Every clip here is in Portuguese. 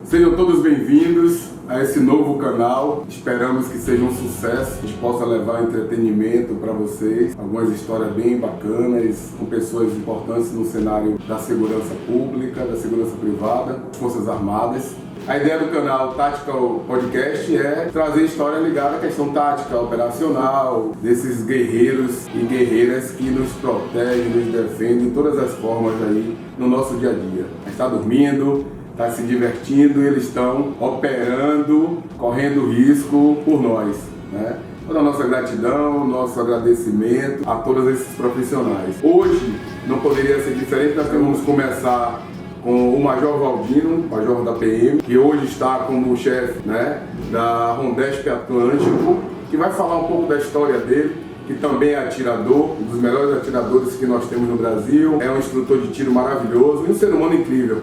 Sejam todos bem-vindos a esse novo canal. Esperamos que seja um sucesso, que a gente possa levar entretenimento para vocês, algumas histórias bem bacanas, com pessoas importantes no cenário da segurança pública, da segurança privada, Forças Armadas. A ideia do canal Tactical Podcast é trazer história ligada à questão tática, operacional, desses guerreiros e guerreiras que nos protegem, nos defendem de todas as formas aí no nosso dia a dia. A gente está dormindo, está se divertindo e eles estão operando, correndo risco por nós, né? Toda a nossa gratidão, nosso agradecimento a todos esses profissionais. Hoje não poderia ser diferente, nós vamos começar com o Major Valdino, Major da PM, que hoje está como chefe, né, da Rondesp Atlântico, que vai falar um pouco da história dele, que também é atirador, um dos melhores atiradores que nós temos no Brasil, é um instrutor de tiro maravilhoso e um ser humano incrível,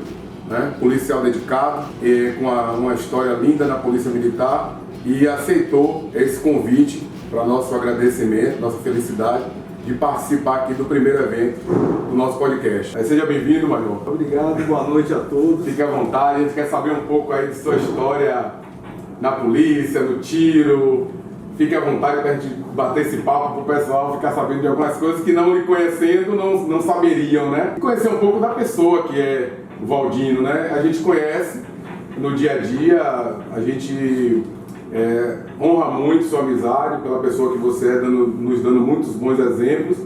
né, policial dedicado, com uma história linda na Polícia Militar, e aceitou esse convite para nosso agradecimento, nossa felicidade de participar aqui do primeiro evento do nosso podcast. Seja bem-vindo, Major. Obrigado, boa noite a todos. Fique à vontade, a gente quer saber um pouco aí de sua história na polícia, no tiro. Fique à vontade para a gente bater esse papo para o pessoal ficar sabendo de algumas coisas que não lhe conhecendo não saberiam, né? E conhecer um pouco da pessoa que é o Valdino, né? A gente conhece no dia a dia, a gente honra muito sua amizade pela pessoa que você é, nos dando muitos bons exemplos,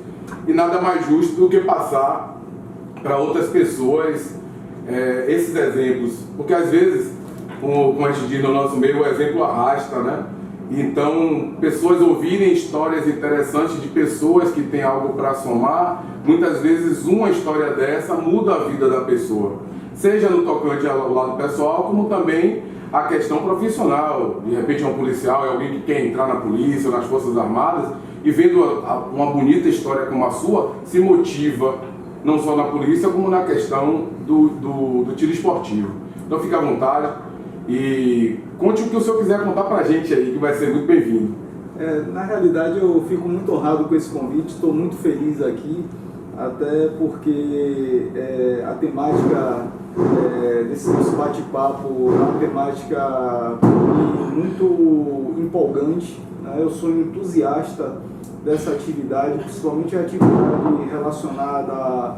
e nada mais justo do que passar para outras pessoas esses exemplos, porque às vezes, como a gente diz no nosso meio, o exemplo arrasta, né? Então, pessoas ouvirem histórias interessantes de pessoas que têm algo para somar, muitas vezes uma história dessa muda a vida da pessoa, seja no tocante ao lado pessoal, como também a questão profissional. De repente é um policial, é alguém que quer entrar na polícia ou nas Forças Armadas e vendo uma bonita história como a sua, se motiva não só na polícia como na questão do tiro esportivo. Então fique à vontade e conte o que o senhor quiser contar pra gente aí, que vai ser muito bem-vindo. Na realidade eu fico muito honrado com esse convite, estou muito feliz aqui, até porque a temática desse nosso bate-papo é uma temática muito empolgante, né? Eu sou entusiasta dessa atividade, principalmente a atividade relacionada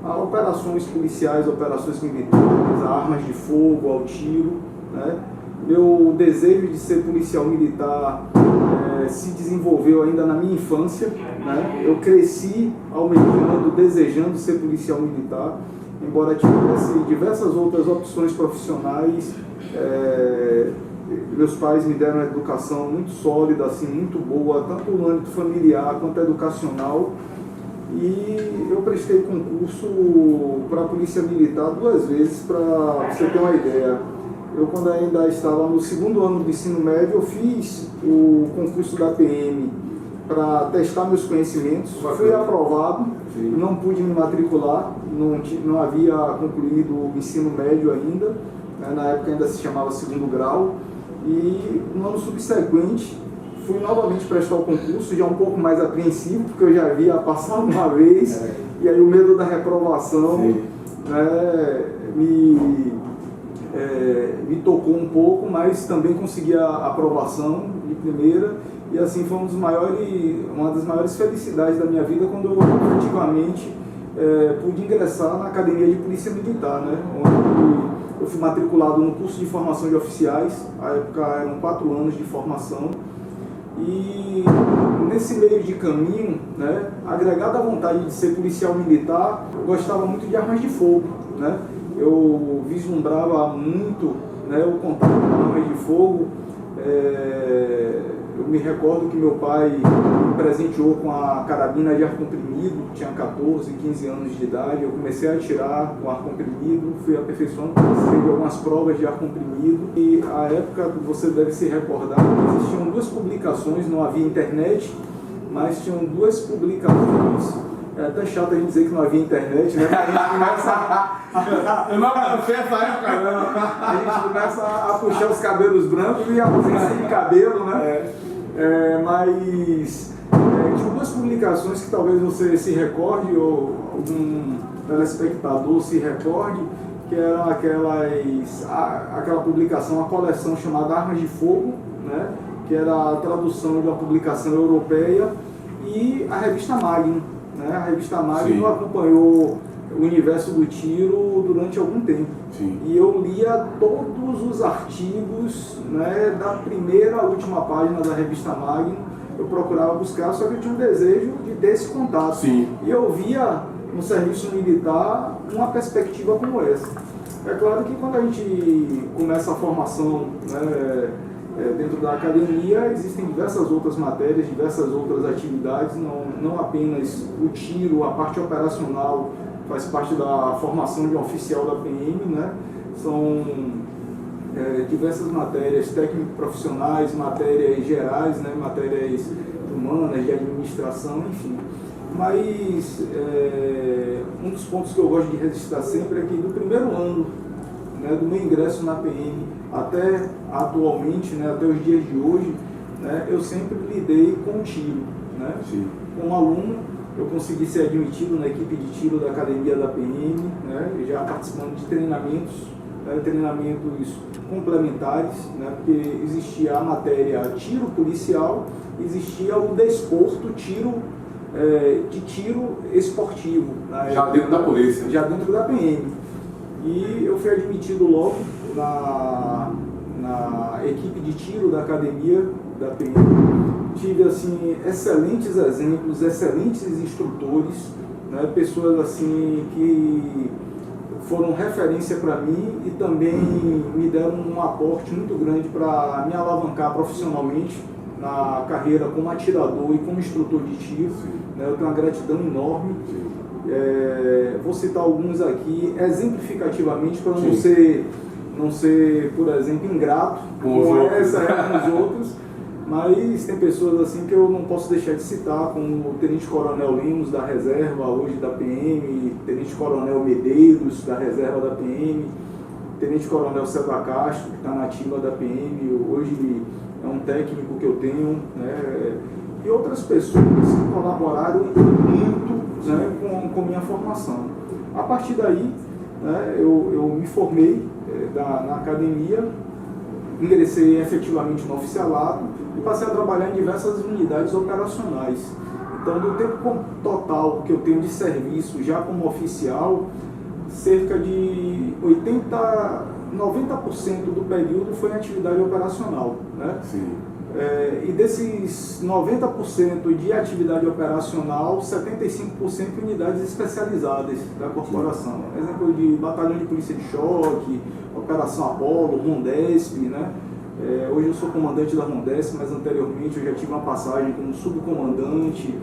a operações policiais, operações militares, a armas de fogo, ao tiro, né? Meu desejo de ser policial militar se desenvolveu ainda na minha infância, né? Eu cresci almejando, desejando ser policial militar, embora tivesse diversas outras opções profissionais. Meus pais me deram uma educação muito sólida, assim, muito boa, tanto no âmbito familiar quanto educacional, e eu prestei concurso para a Polícia Militar 2 vezes, para você ter uma ideia. Eu, quando ainda estava no 2º ano do ensino médio, eu fiz o concurso da PM para testar meus conhecimentos, fui aprovado. Sim. Não pude me matricular, não havia concluído o ensino médio ainda, né? Na época ainda se chamava 2º grau, e no ano subsequente fui novamente prestar o concurso, já um pouco mais apreensivo, porque eu já havia passado uma vez, e aí o medo da reprovação, né, me tocou um pouco, mas também consegui a aprovação de primeira, e assim foi uma das maiores felicidades da minha vida, quando eu efetivamente pude ingressar na Academia de Polícia Militar, né, onde eu fui matriculado no curso de formação de oficiais. À época eram 4 anos de formação, e nesse meio de caminho, né, agregado à vontade de ser policial militar, eu gostava muito de armas de fogo, né? Eu vislumbrava muito, né, o contato com armas de fogo. Eu me recordo que meu pai me presenteou com a carabina de ar comprimido, tinha 14, 15 anos de idade. Eu comecei a atirar com ar comprimido, fui aperfeiçoando, participei de algumas provas de ar comprimido. E à época, você deve se recordar, existiam 2 publicações, não havia internet, mas tinham 2 publicações. É até chato a gente dizer que não havia internet, né? A gente começa Eu não alcancei essa época, não. A gente começa a puxar os cabelos brancos e a ausência de cabelo, né? Mas tinha 2 publicações que talvez você se recorde, ou algum telespectador se recorde, que era aquela publicação, uma coleção chamada Armas de Fogo, né? Que era a tradução de uma publicação europeia, e a revista Magnum. Né? A revista Magnum acompanhou o universo do tiro durante algum tempo. Sim. E eu lia todos os artigos, né, da primeira à última página da revista Magnum. Eu procurava buscar, só que eu tinha um desejo de ter esse contato. Sim. E eu via no serviço militar uma perspectiva como essa. É claro que quando a gente começa a formação, né, dentro da academia, existem diversas outras matérias, diversas outras atividades, não apenas o tiro, a parte operacional faz parte da formação de um oficial da PM, né? São diversas matérias técnico-profissionais, matérias gerais, né? Matérias humanas, de administração, enfim. Mas um dos pontos que eu gosto de registrar sempre é que do primeiro ano, né, do meu ingresso na PM até atualmente, né, até os dias de hoje, né, eu sempre lidei com o tiro. Né? Como aluno, eu consegui ser admitido na equipe de tiro da academia da PM, né, já participando de treinamentos complementares, né, porque existia a matéria tiro policial, existia o desporto, tiro esportivo. Né, já dentro da polícia. Já dentro da PM. E eu fui admitido logo na equipe de tiro da academia da PM. Tive assim, excelentes exemplos, excelentes instrutores, né, pessoas assim que foram referência para mim e também me deram um aporte muito grande para me alavancar profissionalmente na carreira como atirador e como instrutor de tiro. Né, eu tenho uma gratidão enorme. Vou citar alguns aqui exemplificativamente para não ser, por exemplo, ingrato com os outros, mas tem pessoas assim que eu não posso deixar de citar, como o Tenente Coronel Lemos, da reserva, hoje da PM, Tenente Coronel Medeiros, da reserva da PM, Tenente Coronel César Castro, que está na ativa da PM, hoje é um técnico que eu tenho, né, e outras pessoas que colaboraram muito, né, com minha formação. A partir daí, né, eu me formei na academia, ingressei efetivamente no oficialato e passei a trabalhar em diversas unidades operacionais. Então, do tempo total que eu tenho de serviço já como oficial, cerca de 90% do período foi em atividade operacional. Né? Sim. E desses 90% de atividade operacional, 75% em unidades especializadas da corporação. Exemplo de batalhão de polícia de choque, Operação Apolo, Rondesp, né? Hoje eu sou comandante da Rondesp, mas anteriormente eu já tive uma passagem como subcomandante.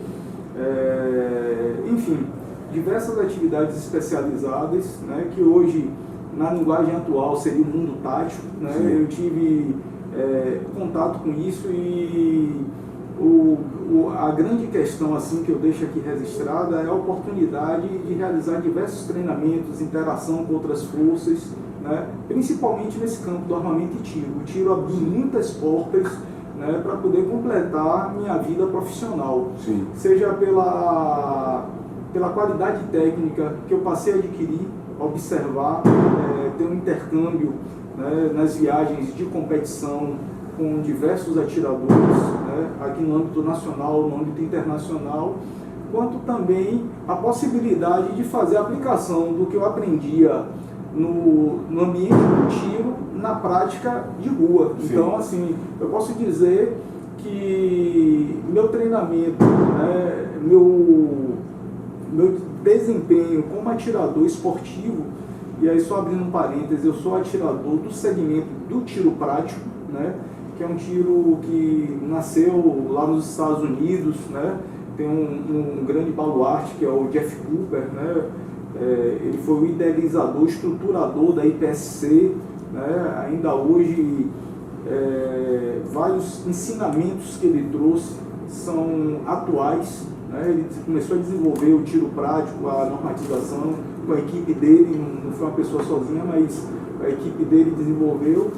Enfim, diversas atividades especializadas, né? Que hoje, na linguagem atual, seria o mundo tático. Né? Eu tive contato com isso e a grande questão assim que eu deixo aqui registrada é a oportunidade de realizar diversos treinamentos, interação com outras forças, né? Principalmente nesse campo do armamento e tiro. O tiro abriu muitas portas, né, para poder completar minha vida profissional. Sim. Seja pela qualidade técnica que eu passei a adquirir, observar, ter um intercâmbio, né, nas viagens de competição com diversos atiradores, né, aqui no âmbito nacional, no âmbito internacional, quanto também a possibilidade de fazer a aplicação do que eu aprendia no ambiente do tiro na prática de rua. Sim. Então, assim, eu posso dizer que meu treinamento, né, meu desempenho como atirador esportivo, e aí só abrindo um parênteses, eu sou atirador do segmento do tiro prático, né, que é um tiro que nasceu lá nos Estados Unidos, né, tem um grande baluarte que é o Jeff Cooper, né, ele foi o idealizador, estruturador da IPSC, né, ainda hoje vários ensinamentos que ele trouxe são atuais, né, ele começou a desenvolver o tiro prático, a normatização com a equipe dele, não foi uma pessoa sozinha, mas a equipe dele desenvolveu.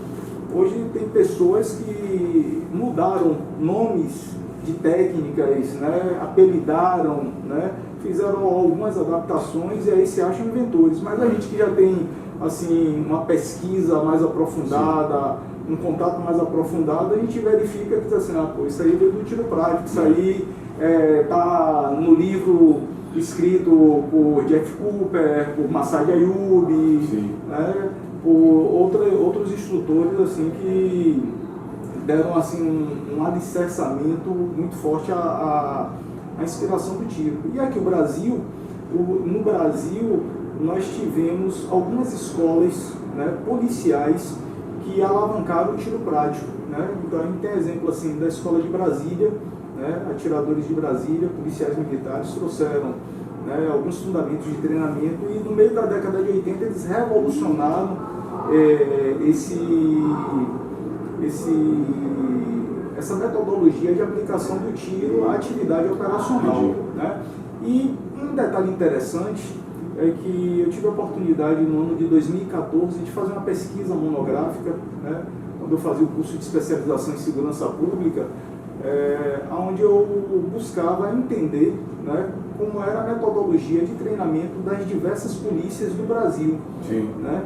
Hoje tem pessoas que mudaram nomes de técnicas, né, apelidaram, né, fizeram algumas adaptações e aí se acham inventores. Mas a gente que já tem assim, uma pesquisa mais aprofundada, um contato mais aprofundado, a gente verifica que assim, isso aí veio do tiro prático, isso aí está no livro escrito por Jeff Cooper, por Massad Ayub, né, por outros instrutores assim, que deram assim, um alicerçamento muito forte à inspiração do tiro. E aqui no Brasil, nós tivemos algumas escolas, né, policiais que alavancaram o tiro prático, né? Então a gente tem exemplo assim, da escola de Brasília, né, atiradores de Brasília, policiais militares trouxeram, né, alguns fundamentos de treinamento e no meio da década de 80 eles revolucionaram essa metodologia de aplicação do tiro à atividade operacional, né? E um detalhe interessante é que eu tive a oportunidade no ano de 2014 de fazer uma pesquisa monográfica, né, quando eu fazia o curso de especialização em segurança pública, onde eu buscava entender, né, como era a metodologia de treinamento das diversas polícias do Brasil. Né?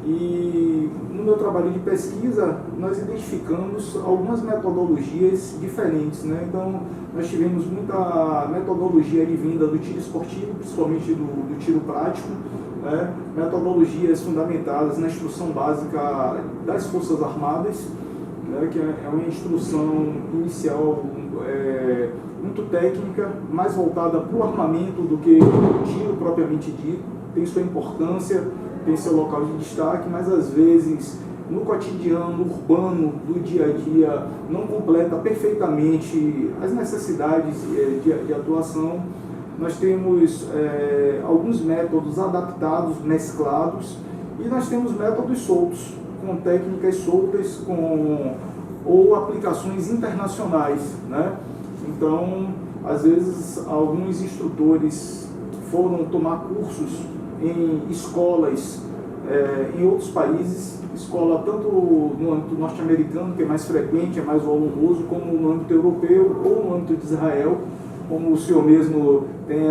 E no meu trabalho de pesquisa, nós identificamos algumas metodologias diferentes, né? Então, nós tivemos muita metodologia advinda do tiro esportivo, principalmente do tiro prático, né? Metodologias fundamentadas na instrução básica das Forças Armadas, né? Que é uma instrução inicial muito técnica, mais voltada para o armamento do que o tiro propriamente dito, tem sua importância, tem seu local de destaque, mas às vezes no cotidiano urbano do dia a dia não completa perfeitamente as necessidades de atuação. Nós temos alguns métodos adaptados, mesclados, e nós temos métodos soltos, com técnicas soltas, ou aplicações internacionais, né? Então, às vezes, alguns instrutores foram tomar cursos em escolas em outros países, escola tanto no âmbito norte-americano, que é mais frequente, é mais volumoso, como no âmbito europeu ou no âmbito de Israel, como o senhor mesmo tem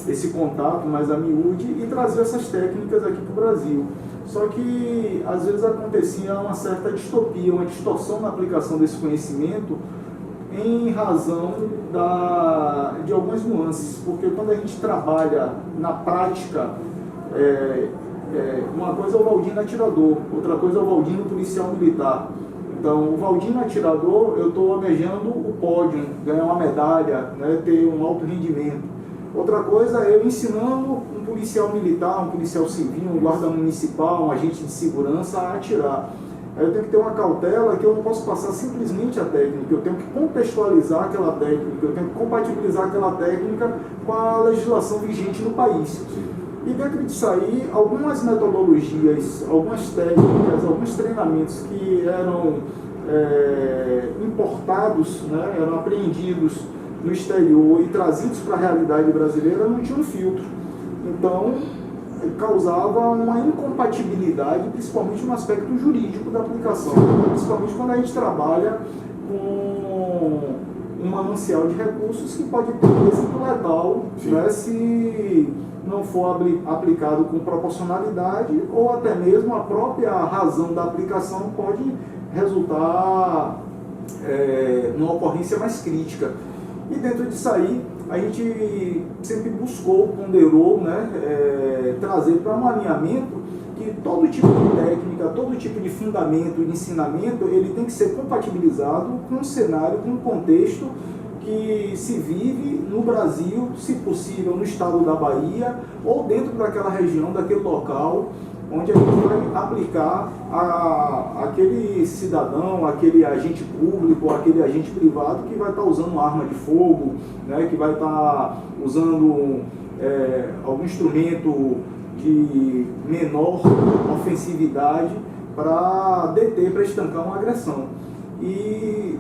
esse contato mais a miúde, e trazer essas técnicas aqui para o Brasil. Só que às vezes acontecia uma certa distopia, uma distorção na aplicação desse conhecimento em razão de algumas nuances, porque quando a gente trabalha na prática, uma coisa é o Valdino atirador, outra coisa é o Valdino policial militar. Então, o Valdino atirador, eu estou almejando o pódio, ganhar uma medalha, né, ter um alto rendimento. Outra coisa é eu ensinando um policial militar, um policial civil, um guarda municipal, um agente de segurança a atirar. Aí eu tenho que ter uma cautela que eu não posso passar simplesmente a técnica, eu tenho que contextualizar aquela técnica, eu tenho que compatibilizar aquela técnica com a legislação vigente no país. E dentro disso aí, algumas metodologias, algumas técnicas, alguns treinamentos que eram importados, né, eram apreendidos no exterior e trazidos para a realidade brasileira, não tinham filtro. Então, causava uma incompatibilidade, principalmente no aspecto jurídico da aplicação, principalmente quando a gente trabalha com um manancial de recursos que pode ter um êxito letal, né, se não for aplicado com proporcionalidade, ou até mesmo a própria razão da aplicação pode resultar numa ocorrência mais crítica. E dentro disso aí, a gente sempre buscou, ponderou, né, trazer para um alinhamento que todo tipo de técnica, todo tipo de fundamento, de ensinamento, ele tem que ser compatibilizado com um cenário, com um contexto que se vive no Brasil, se possível no estado da Bahia, ou dentro daquela região, daquele local, onde a gente vai aplicar aquele cidadão, aquele agente público, aquele agente privado que vai estar usando arma de fogo, né, que vai estar usando algum instrumento de menor ofensividade para deter, para estancar uma agressão. E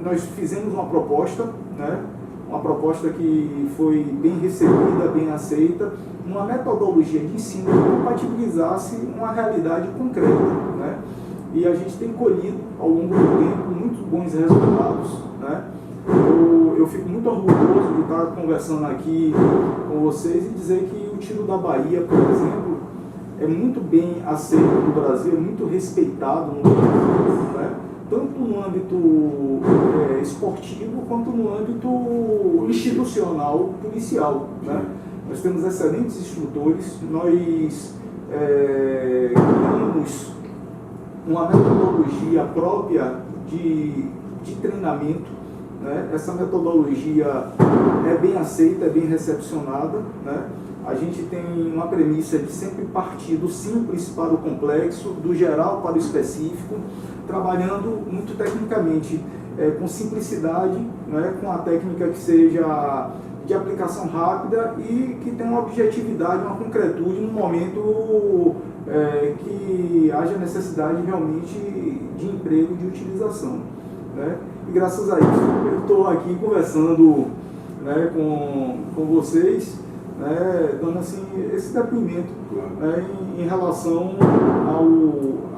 nós fizemos uma proposta, né, uma proposta que foi bem recebida, bem aceita, uma metodologia de ensino que compatibilizasse uma realidade concreta, né? E a gente tem colhido ao longo do tempo muitos bons resultados, né? Eu fico muito orgulhoso de estar conversando aqui com vocês e dizer que o tiro da Bahia, por exemplo, é muito bem aceito no Brasil, é muito respeitado no Brasil, né? Tanto no âmbito esportivo quanto no âmbito institucional, policial, né? Nós temos excelentes instrutores, nós criamos uma metodologia própria de treinamento, né? Essa metodologia é bem aceita, é bem recepcionada, né? A gente tem uma premissa de sempre partir do simples para o complexo, do geral para o específico, trabalhando muito tecnicamente, com simplicidade, né? Com a técnica que seja de aplicação rápida e que tenha uma objetividade, uma concretude no momento que haja necessidade realmente de emprego, de utilização, né? E graças a isso eu estou aqui conversando, né, com vocês, né, dando assim, esse depoimento, né, em relação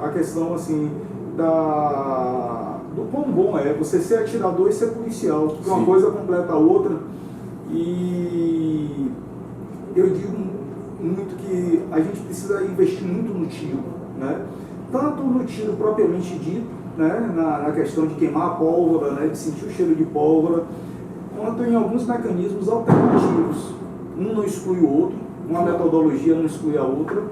à questão assim, do quão bom é você ser atirador e ser policial, porque uma coisa completa a outra. E eu digo muito que a gente precisa investir muito no tiro, né? Tanto no tiro propriamente dito, né? na questão de queimar a pólvora, né? De sentir o cheiro de pólvora, quanto em alguns mecanismos alternativos. Um não exclui o outro, uma metodologia não exclui a outra,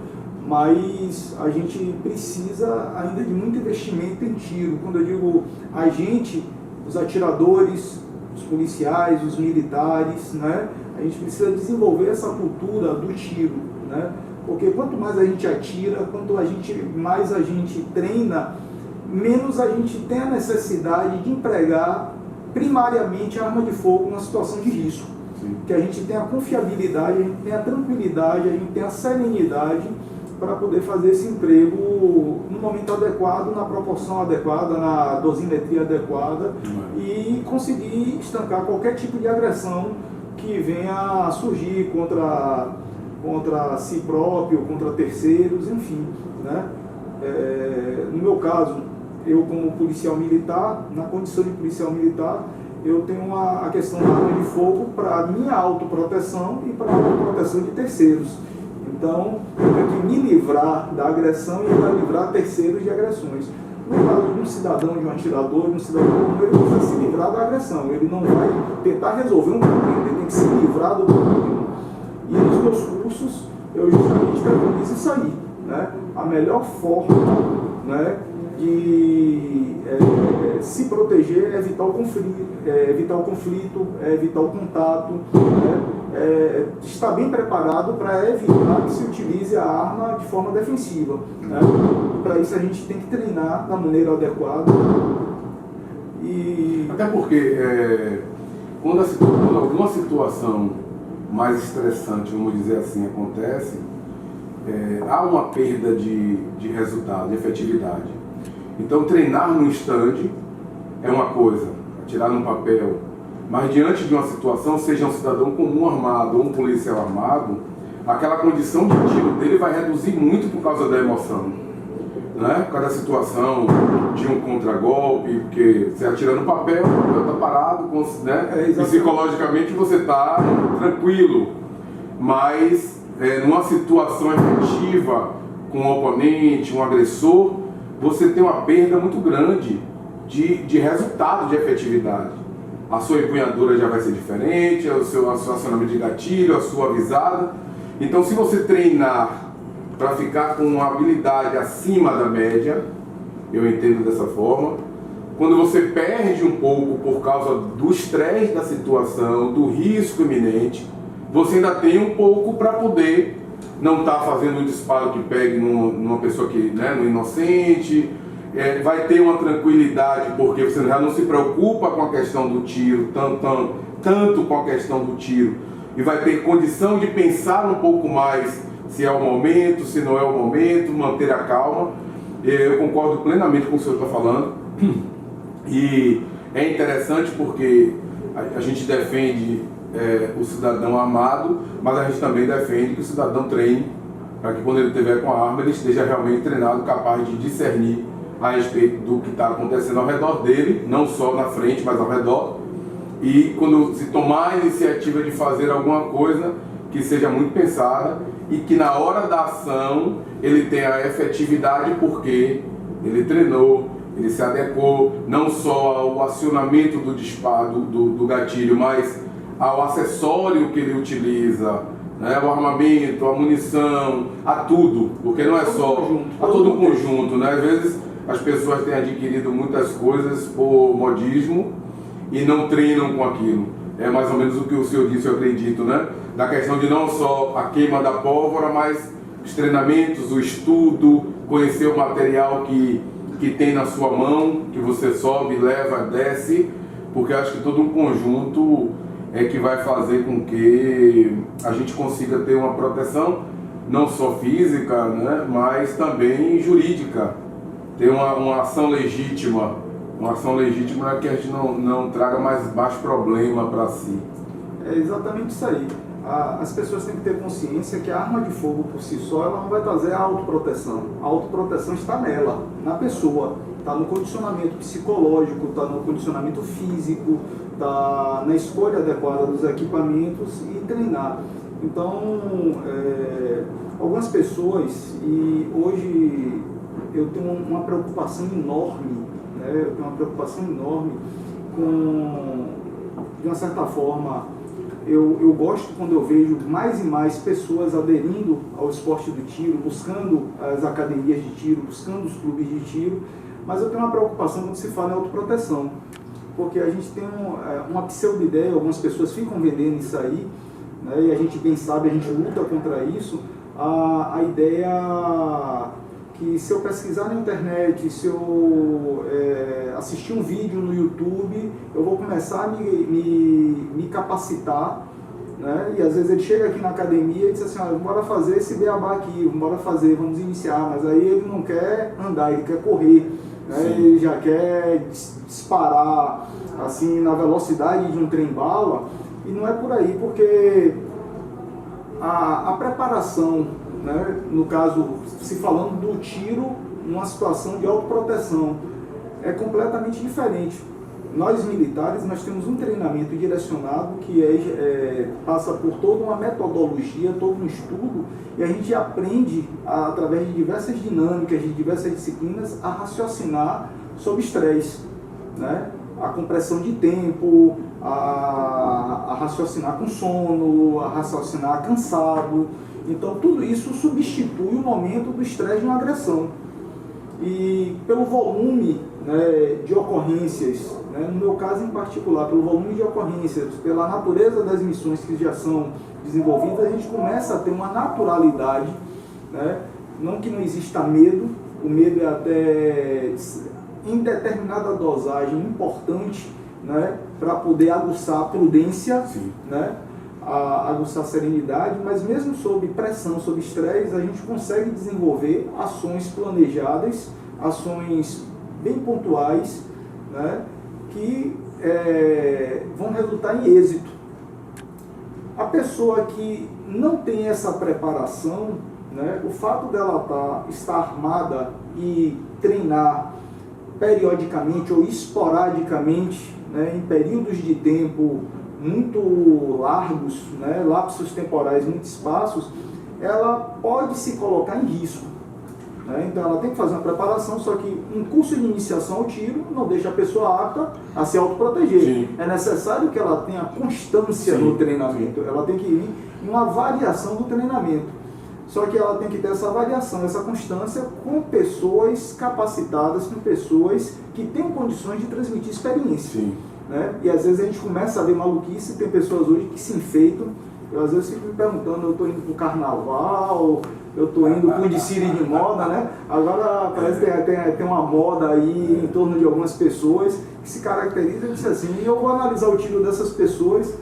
mas a gente precisa ainda de muito investimento em tiro. Quando eu digo a gente, os atiradores, os policiais, os militares, né? A gente precisa desenvolver essa cultura do tiro, né? Porque quanto mais a gente atira, quanto mais a gente treina, menos a gente tem a necessidade de empregar primariamente a arma de fogo numa situação de risco. Sim. Que a gente tem a confiabilidade, a gente tem a tranquilidade, a gente tem a serenidade para poder fazer esse emprego no momento adequado, na proporção adequada, na dosimetria adequada e conseguir estancar qualquer tipo de agressão que venha a surgir contra si próprio, contra terceiros, enfim, né? No meu caso, eu como policial militar, na condição de policial militar, eu tenho a questão da arma de fogo para minha autoproteção e para a autoproteção de terceiros. Então, eu tenho que me livrar da agressão e para livrar terceiros de agressões. No caso de um cidadão, de um atirador, de um cidadão comum, ele precisa se livrar da agressão. Ele não vai tentar resolver um problema, ele tem que se livrar do problema. E nos meus cursos, eu justamente preconizo isso aí, né? A melhor forma, né, de se proteger é evitar o conflito, evitar o contato, né? Estar bem preparado para evitar que se utilize a arma de forma defensiva, né? Para isso a gente tem que treinar da maneira adequada. Até porque quando alguma situação mais estressante, vamos dizer assim, acontece, há uma perda de resultado, de efetividade. Então, treinar no instante é uma coisa, atirar no papel, mas diante de uma situação, seja um cidadão comum armado ou um policial armado, aquela condição de tiro dele vai reduzir muito por causa da emoção, né? Por causa da situação de um contragolpe, porque você atira no papel, o papel está parado, né? Psicologicamente você está tranquilo, mas numa situação efetiva com um oponente, um agressor, você tem uma perda muito grande de resultado, de efetividade. A sua empunhadura já vai ser diferente, o seu acionamento de gatilho, a sua visada. Então, se você treinar para ficar com uma habilidade acima da média, eu entendo dessa forma, quando você perde um pouco por causa do estresse da situação, do risco iminente, você ainda tem um pouco para poder não estar fazendo um disparo que pegue numa pessoa que, né, no inocente, vai ter uma tranquilidade porque você já não se preocupa com a questão do tiro, tanto com a questão do tiro, e vai ter condição de pensar um pouco mais se é o momento, se não é o momento, manter a calma. Eu concordo plenamente com o que o senhor está falando, e é interessante porque a gente defende o cidadão armado, mas a gente também defende que o cidadão treine para que quando ele estiver com a arma ele esteja realmente treinado, capaz de discernir a respeito do que está acontecendo ao redor dele, não só na frente, mas ao redor, e quando se tomar a iniciativa de fazer alguma coisa que seja muito pensada e que na hora da ação ele tem a efetividade porque ele treinou, ele se adequou não só ao acionamento do disparo do gatilho, mas ao acessório que ele utiliza, né? O armamento, a munição, a tudo, porque não é só a todo um conjunto, né? Às vezes as pessoas têm adquirido muitas coisas por modismo e não treinam com aquilo. É mais ou menos o que o senhor disse, eu acredito, né? Da questão de não só a queima da pólvora, mas os treinamentos, o estudo, conhecer o material que tem na sua mão, que você sobe, leva, desce, porque acho que todo um conjunto é que vai fazer com que a gente consiga ter uma proteção não só física, né, mas também jurídica, ter uma ação legítima que a gente não traga mais problema para si. É exatamente isso aí. As pessoas têm que ter consciência que a arma de fogo por si só ela não vai trazer a autoproteção. A autoproteção está nela, na pessoa, está no condicionamento psicológico, está no condicionamento físico, está na escolha adequada dos equipamentos e treinar. Então, algumas pessoas, e hoje eu tenho uma preocupação enorme, né? Com, de uma certa forma, eu gosto quando eu vejo mais e mais pessoas aderindo ao esporte do tiro, buscando as academias de tiro, buscando os clubes de tiro, mas eu tenho uma preocupação quando se fala em autoproteção, porque a gente tem uma pseudo-ideia, algumas pessoas ficam vendendo isso aí, né, e a gente bem sabe, a gente luta contra isso, a ideia que se eu pesquisar na internet, se eu assistir um vídeo no YouTube, eu vou começar a me capacitar, né? E às vezes ele chega aqui na academia e diz assim, bora fazer esse beabá aqui, vamos iniciar, mas aí ele não quer andar, ele quer correr, né? Ele já quer disparar assim na velocidade de um trem-bala, e não é por aí, porque a preparação, né, no caso, se falando do tiro, numa situação de autoproteção, é completamente diferente. Nós militares, nós temos um treinamento direcionado que passa por toda uma metodologia, todo um estudo, e a gente aprende, através de diversas dinâmicas, de diversas disciplinas, a raciocinar sob estresse, né? A compressão de tempo, a raciocinar com sono, a raciocinar cansado. Então, tudo isso substitui o momento do estresse de uma agressão. E pelo volume, né, de ocorrências, né, no meu caso em particular, pelo volume de ocorrências, pela natureza das missões que já são desenvolvidas, a gente começa a ter uma naturalidade, né, não que não exista medo, o medo é até, em determinada dosagem, importante, né, para poder aguçar a prudência, né, aguçar a serenidade, mas mesmo sob pressão, sob estresse, a gente consegue desenvolver ações planejadas, ações bem pontuais, né, que vão resultar em êxito. A pessoa que não tem essa preparação, né, o fato dela estar armada e treinar periodicamente ou esporadicamente, né, em períodos de tempo muito largos, né, lapsos temporais muito espaços, ela pode se colocar em risco, né? Então ela tem que fazer uma preparação, só que um curso de iniciação ao tiro não deixa a pessoa apta a se autoproteger. Sim. É necessário que ela tenha constância no treinamento, ela tem que ir em uma variação do treinamento. Só que ela tem que ter essa variação, essa constância com pessoas capacitadas, com pessoas que tenham condições de transmitir experiência. Sim. Né? E às vezes a gente começa a ver maluquice, tem pessoas hoje que se enfeitam, eu às vezes fico me perguntando, eu estou indo para o carnaval, eu estou indo para o desfile de moda, né? Agora parece que tem uma moda aí em torno de algumas pessoas que se caracteriza e diz assim, e eu vou analisar o tiro dessas pessoas,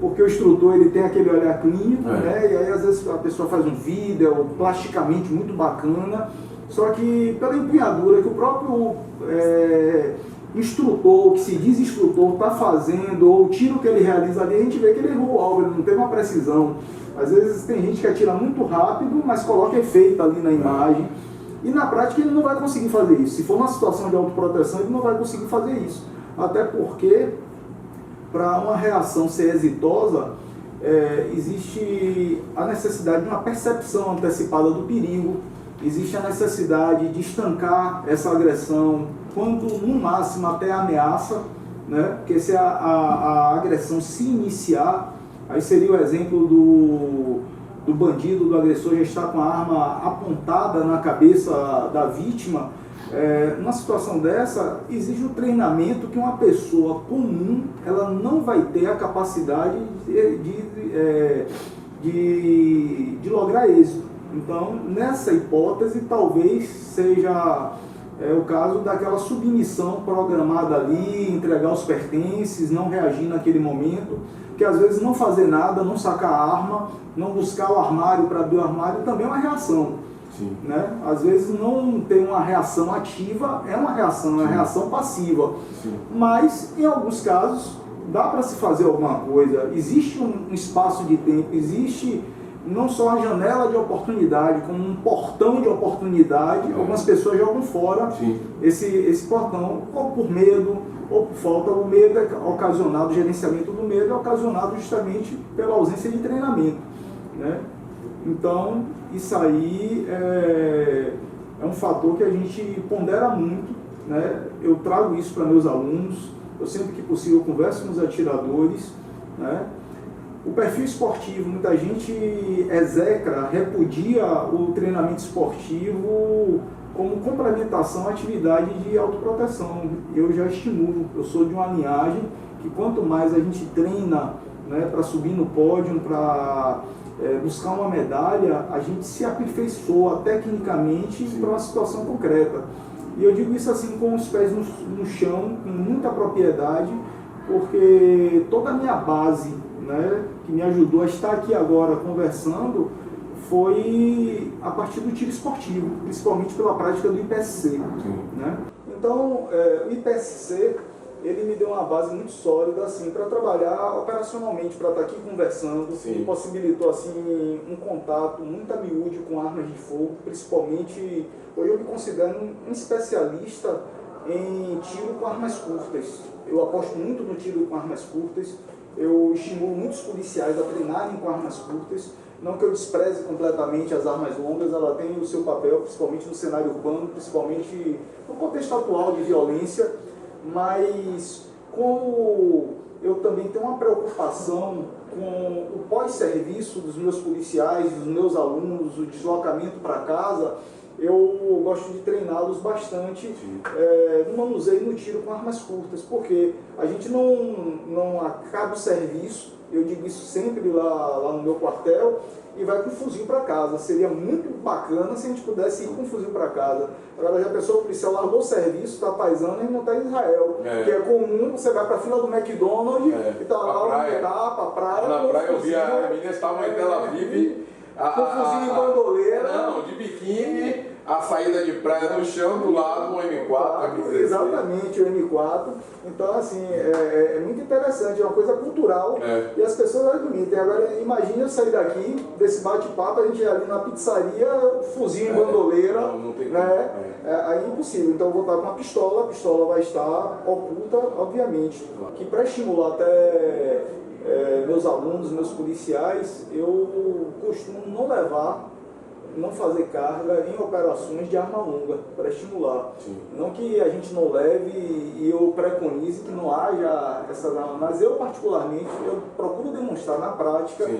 porque o instrutor ele tem aquele olhar clínico, né? E aí às vezes a pessoa faz um vídeo plasticamente muito bacana, só que pela empunhadura que o próprio instrutor, que se diz instrutor, está fazendo, ou o tiro que ele realiza ali, a gente vê que ele errou o alvo, ele não tem uma precisão. Às vezes tem gente que atira muito rápido, mas coloca efeito ali na imagem, e na prática ele não vai conseguir fazer isso. Se for uma situação de autoproteção, ele não vai conseguir fazer isso. Até porque, para uma reação ser exitosa, existe a necessidade de uma percepção antecipada do perigo, existe a necessidade de estancar essa agressão, quando no máximo até a ameaça, né? Porque se a agressão se iniciar, aí seria o exemplo do bandido, do agressor já está com a arma apontada na cabeça da vítima. Numa situação dessa, exige um treinamento que uma pessoa comum ela não vai ter a capacidade de lograr êxito. Então, nessa hipótese, talvez seja o caso daquela submissão programada ali, entregar os pertences, não reagir naquele momento, que às vezes não fazer nada, não sacar a arma, não buscar o armário para abrir o armário, também é uma reação. Sim. Né? Às vezes não tem uma reação ativa, é uma reação passiva. Sim. Mas, em alguns casos, dá para se fazer alguma coisa. Existe um espaço de tempo, existe não só a janela de oportunidade, como um portão de oportunidade. Algumas pessoas jogam fora esse portão, ou por medo, ou por falta. O medo é ocasionado, o gerenciamento do medo é ocasionado justamente pela ausência de treinamento. Né? Então, isso aí é um fator que a gente pondera muito, né? Eu trago isso para meus alunos, eu sempre que possível converso com os atiradores, né? O perfil esportivo, muita gente execra, repudia o treinamento esportivo como complementação à atividade de autoproteção. Eu já estimulo, eu sou de uma linhagem que quanto mais a gente treina, né, para subir no pódio, para buscar uma medalha, a gente se aperfeiçoa tecnicamente para uma situação concreta. E eu digo isso assim com os pés no chão, com muita propriedade, porque toda a minha base, né, que me ajudou a estar aqui agora conversando, foi a partir do tiro esportivo, principalmente pela prática do IPSC. Né? Então, o IPSC, ele me deu uma base muito sólida assim, para trabalhar operacionalmente, para estar aqui conversando. Me possibilitou assim, um contato muito a miúde com armas de fogo, principalmente, hoje eu me considero um especialista em tiro com armas curtas. Eu aposto muito no tiro com armas curtas, eu estimulo muitos policiais a treinarem com armas curtas. Não que eu despreze completamente as armas longas, ela tem o seu papel, principalmente no cenário urbano, principalmente no contexto atual de violência, mas como eu também tenho uma preocupação com o pós-serviço dos meus policiais, dos meus alunos, o deslocamento para casa, eu gosto de treiná-los bastante no manuseio, no tiro com armas curtas, porque a gente não acaba o serviço, eu digo isso sempre lá no meu quartel, e vai com o fuzil para casa. Seria muito bacana se a gente pudesse ir com o fuzil para casa. Agora já pensou, o policial largou o serviço, está paisando e não está em Israel. Que é comum, você vai para a fila do McDonald's e está lá, para a praia. Na praia eu vi a menina estavam em Tel Aviv, com fuzil em bandoleira. Não, de biquíni, a saída de praia no chão, do lado um M4. Exatamente, o M4. Então, assim, é muito interessante, é uma coisa cultural e as pessoas admitem. Agora, imagine eu sair daqui, desse bate-papo, a gente ir ali na pizzaria, fuzil em bandoleira, não tem né? Aí é impossível. Então, eu vou estar com uma pistola, a pistola vai estar oculta, obviamente. Que para estimular até meus alunos, meus policiais, eu costumo não fazer carga em operações de arma longa, para estimular. Não que a gente não leve e eu preconize que não haja essa arma, mas eu particularmente, eu procuro demonstrar na prática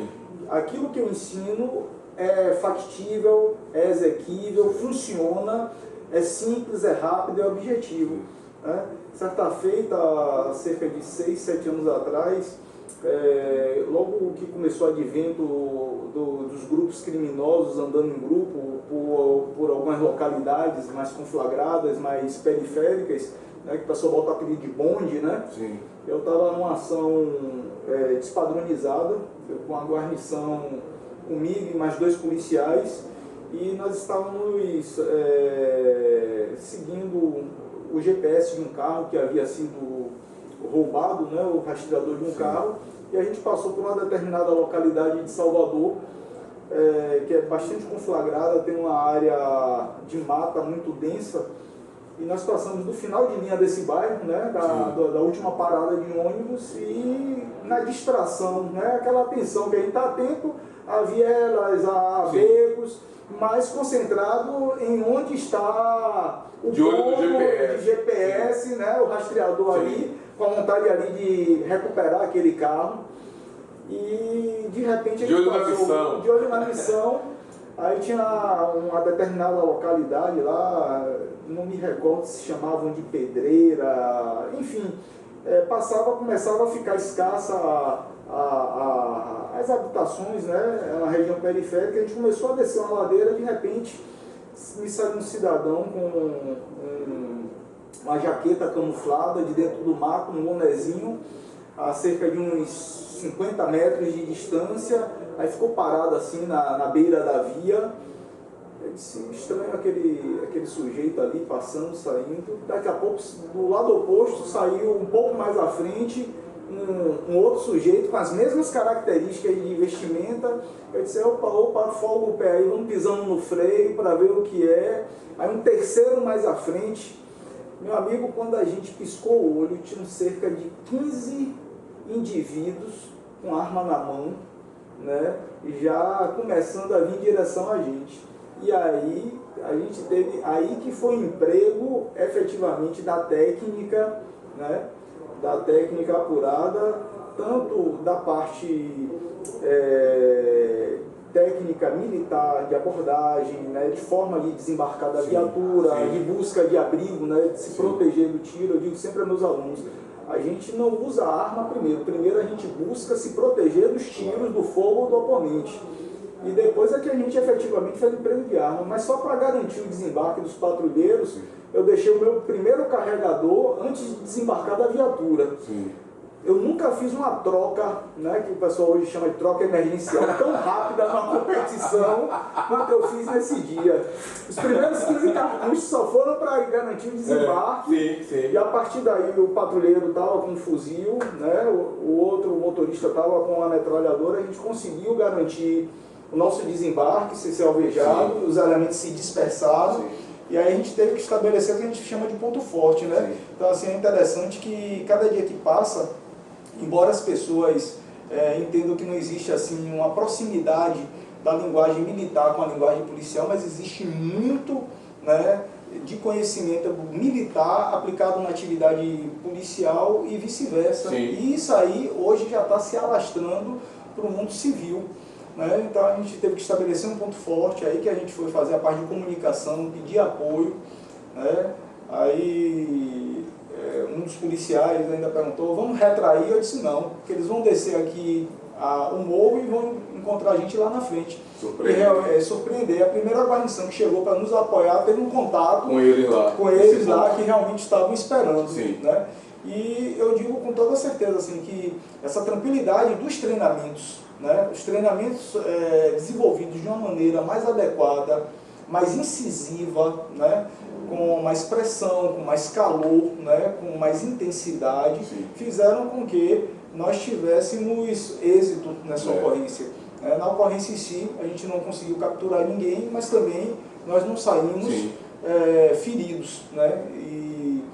aquilo que eu ensino é factível, é exequível, funciona, é simples, é rápido, é objetivo. Né? Certa feita, cerca de 6, 7 anos atrás, logo que começou o advento dos grupos criminosos andando em grupo por algumas localidades mais conflagradas, mais periféricas, né, que o pessoal bota o apelido de bonde, né? Eu estava numa ação despadronizada, com a guarnição comigo e mais 2 policiais, e nós estávamos seguindo o GPS de um carro que havia sido roubado, né, o rastreador de um carro, e a gente passou por uma determinada localidade de Salvador, que é bastante conflagrada, tem uma área de mata muito densa, e nós passamos do final de linha desse bairro, né, da última parada de ônibus, e na distração, né, aquela atenção que a gente está atento a vielas, a becos, mas concentrado em onde está o de olho no ponto GPS, de GPS, né, o rastreador ali, com a vontade ali de recuperar aquele carro. E de repente de olho na missão. De olho na missão. Aí tinha uma determinada localidade lá, não me recordo se chamavam de Pedreira, enfim, começava a ficar escassa as habitações, né, na região periférica. A gente começou a descer uma ladeira, de repente me saiu um cidadão com uma jaqueta camuflada de dentro do mato, um bonezinho, a cerca de uns 50 metros de distância, aí ficou parado assim na beira da via. Eu disse, estranho aquele sujeito ali passando, saindo. Daqui a pouco, do lado oposto, saiu um pouco mais à frente um outro sujeito com as mesmas características de vestimenta. Eu disse, opa, folga o pé aí, vamos pisando no freio para ver o que é. Aí um terceiro mais à frente. Meu amigo, quando a gente piscou o olho, tinham cerca de 15 indivíduos com arma na mão, né, já começando a vir em direção a gente. E aí a gente teve, aí que foi emprego efetivamente da técnica, né, da técnica apurada, tanto da parte técnica militar, de abordagem, né, de forma de desembarcar da viatura, de busca de abrigo, né, de se proteger do tiro. Eu digo sempre aos meus alunos, a gente não usa a arma primeiro a gente busca se proteger dos tiros, do fogo do oponente. E depois é que a gente efetivamente faz emprego de arma. Mas só para garantir o desembarque dos patrulheiros, eu deixei o meu primeiro carregador antes de desembarcar da viatura. Sim. Eu nunca fiz uma troca, né, que o pessoal hoje chama de troca emergencial, tão rápida numa competição quanto eu fiz nesse dia. Os primeiros 15 cartuchos só foram para garantir o desembarque. E a partir daí o patrulheiro estava com um fuzil, né, o outro motorista estava com uma metralhadora. A gente conseguiu garantir o nosso desembarque, ser alvejado, os elementos se dispersaram. E aí a gente teve que estabelecer o que a gente chama de ponto forte, né? Então assim, é interessante que cada dia que passa, embora as pessoas entendam que não existe assim uma proximidade da linguagem militar com a linguagem policial, mas existe muito, né, de conhecimento militar aplicado na atividade policial e vice-versa. E isso aí hoje já está se alastrando para o mundo civil. Né? Então a gente teve que estabelecer um ponto forte, aí que a gente foi fazer a parte de comunicação, pedir apoio, né? Aí um dos policiais ainda perguntou, vamos retrair? Eu disse não, porque eles vão descer aqui o morro e vão encontrar a gente lá na frente. Surpreender. A primeira guarnição que chegou para nos apoiar teve um contato com eles lá que realmente estavam esperando. Né? E eu digo com toda certeza assim, que essa tranquilidade dos treinamentos, né, os treinamentos desenvolvidos de uma maneira mais adequada, mais incisiva, né, com mais pressão, com mais calor, né, com mais intensidade, fizeram com que nós tivéssemos êxito nessa ocorrência. Na ocorrência em si, a gente não conseguiu capturar ninguém, mas também nós não saímos feridos. Né, e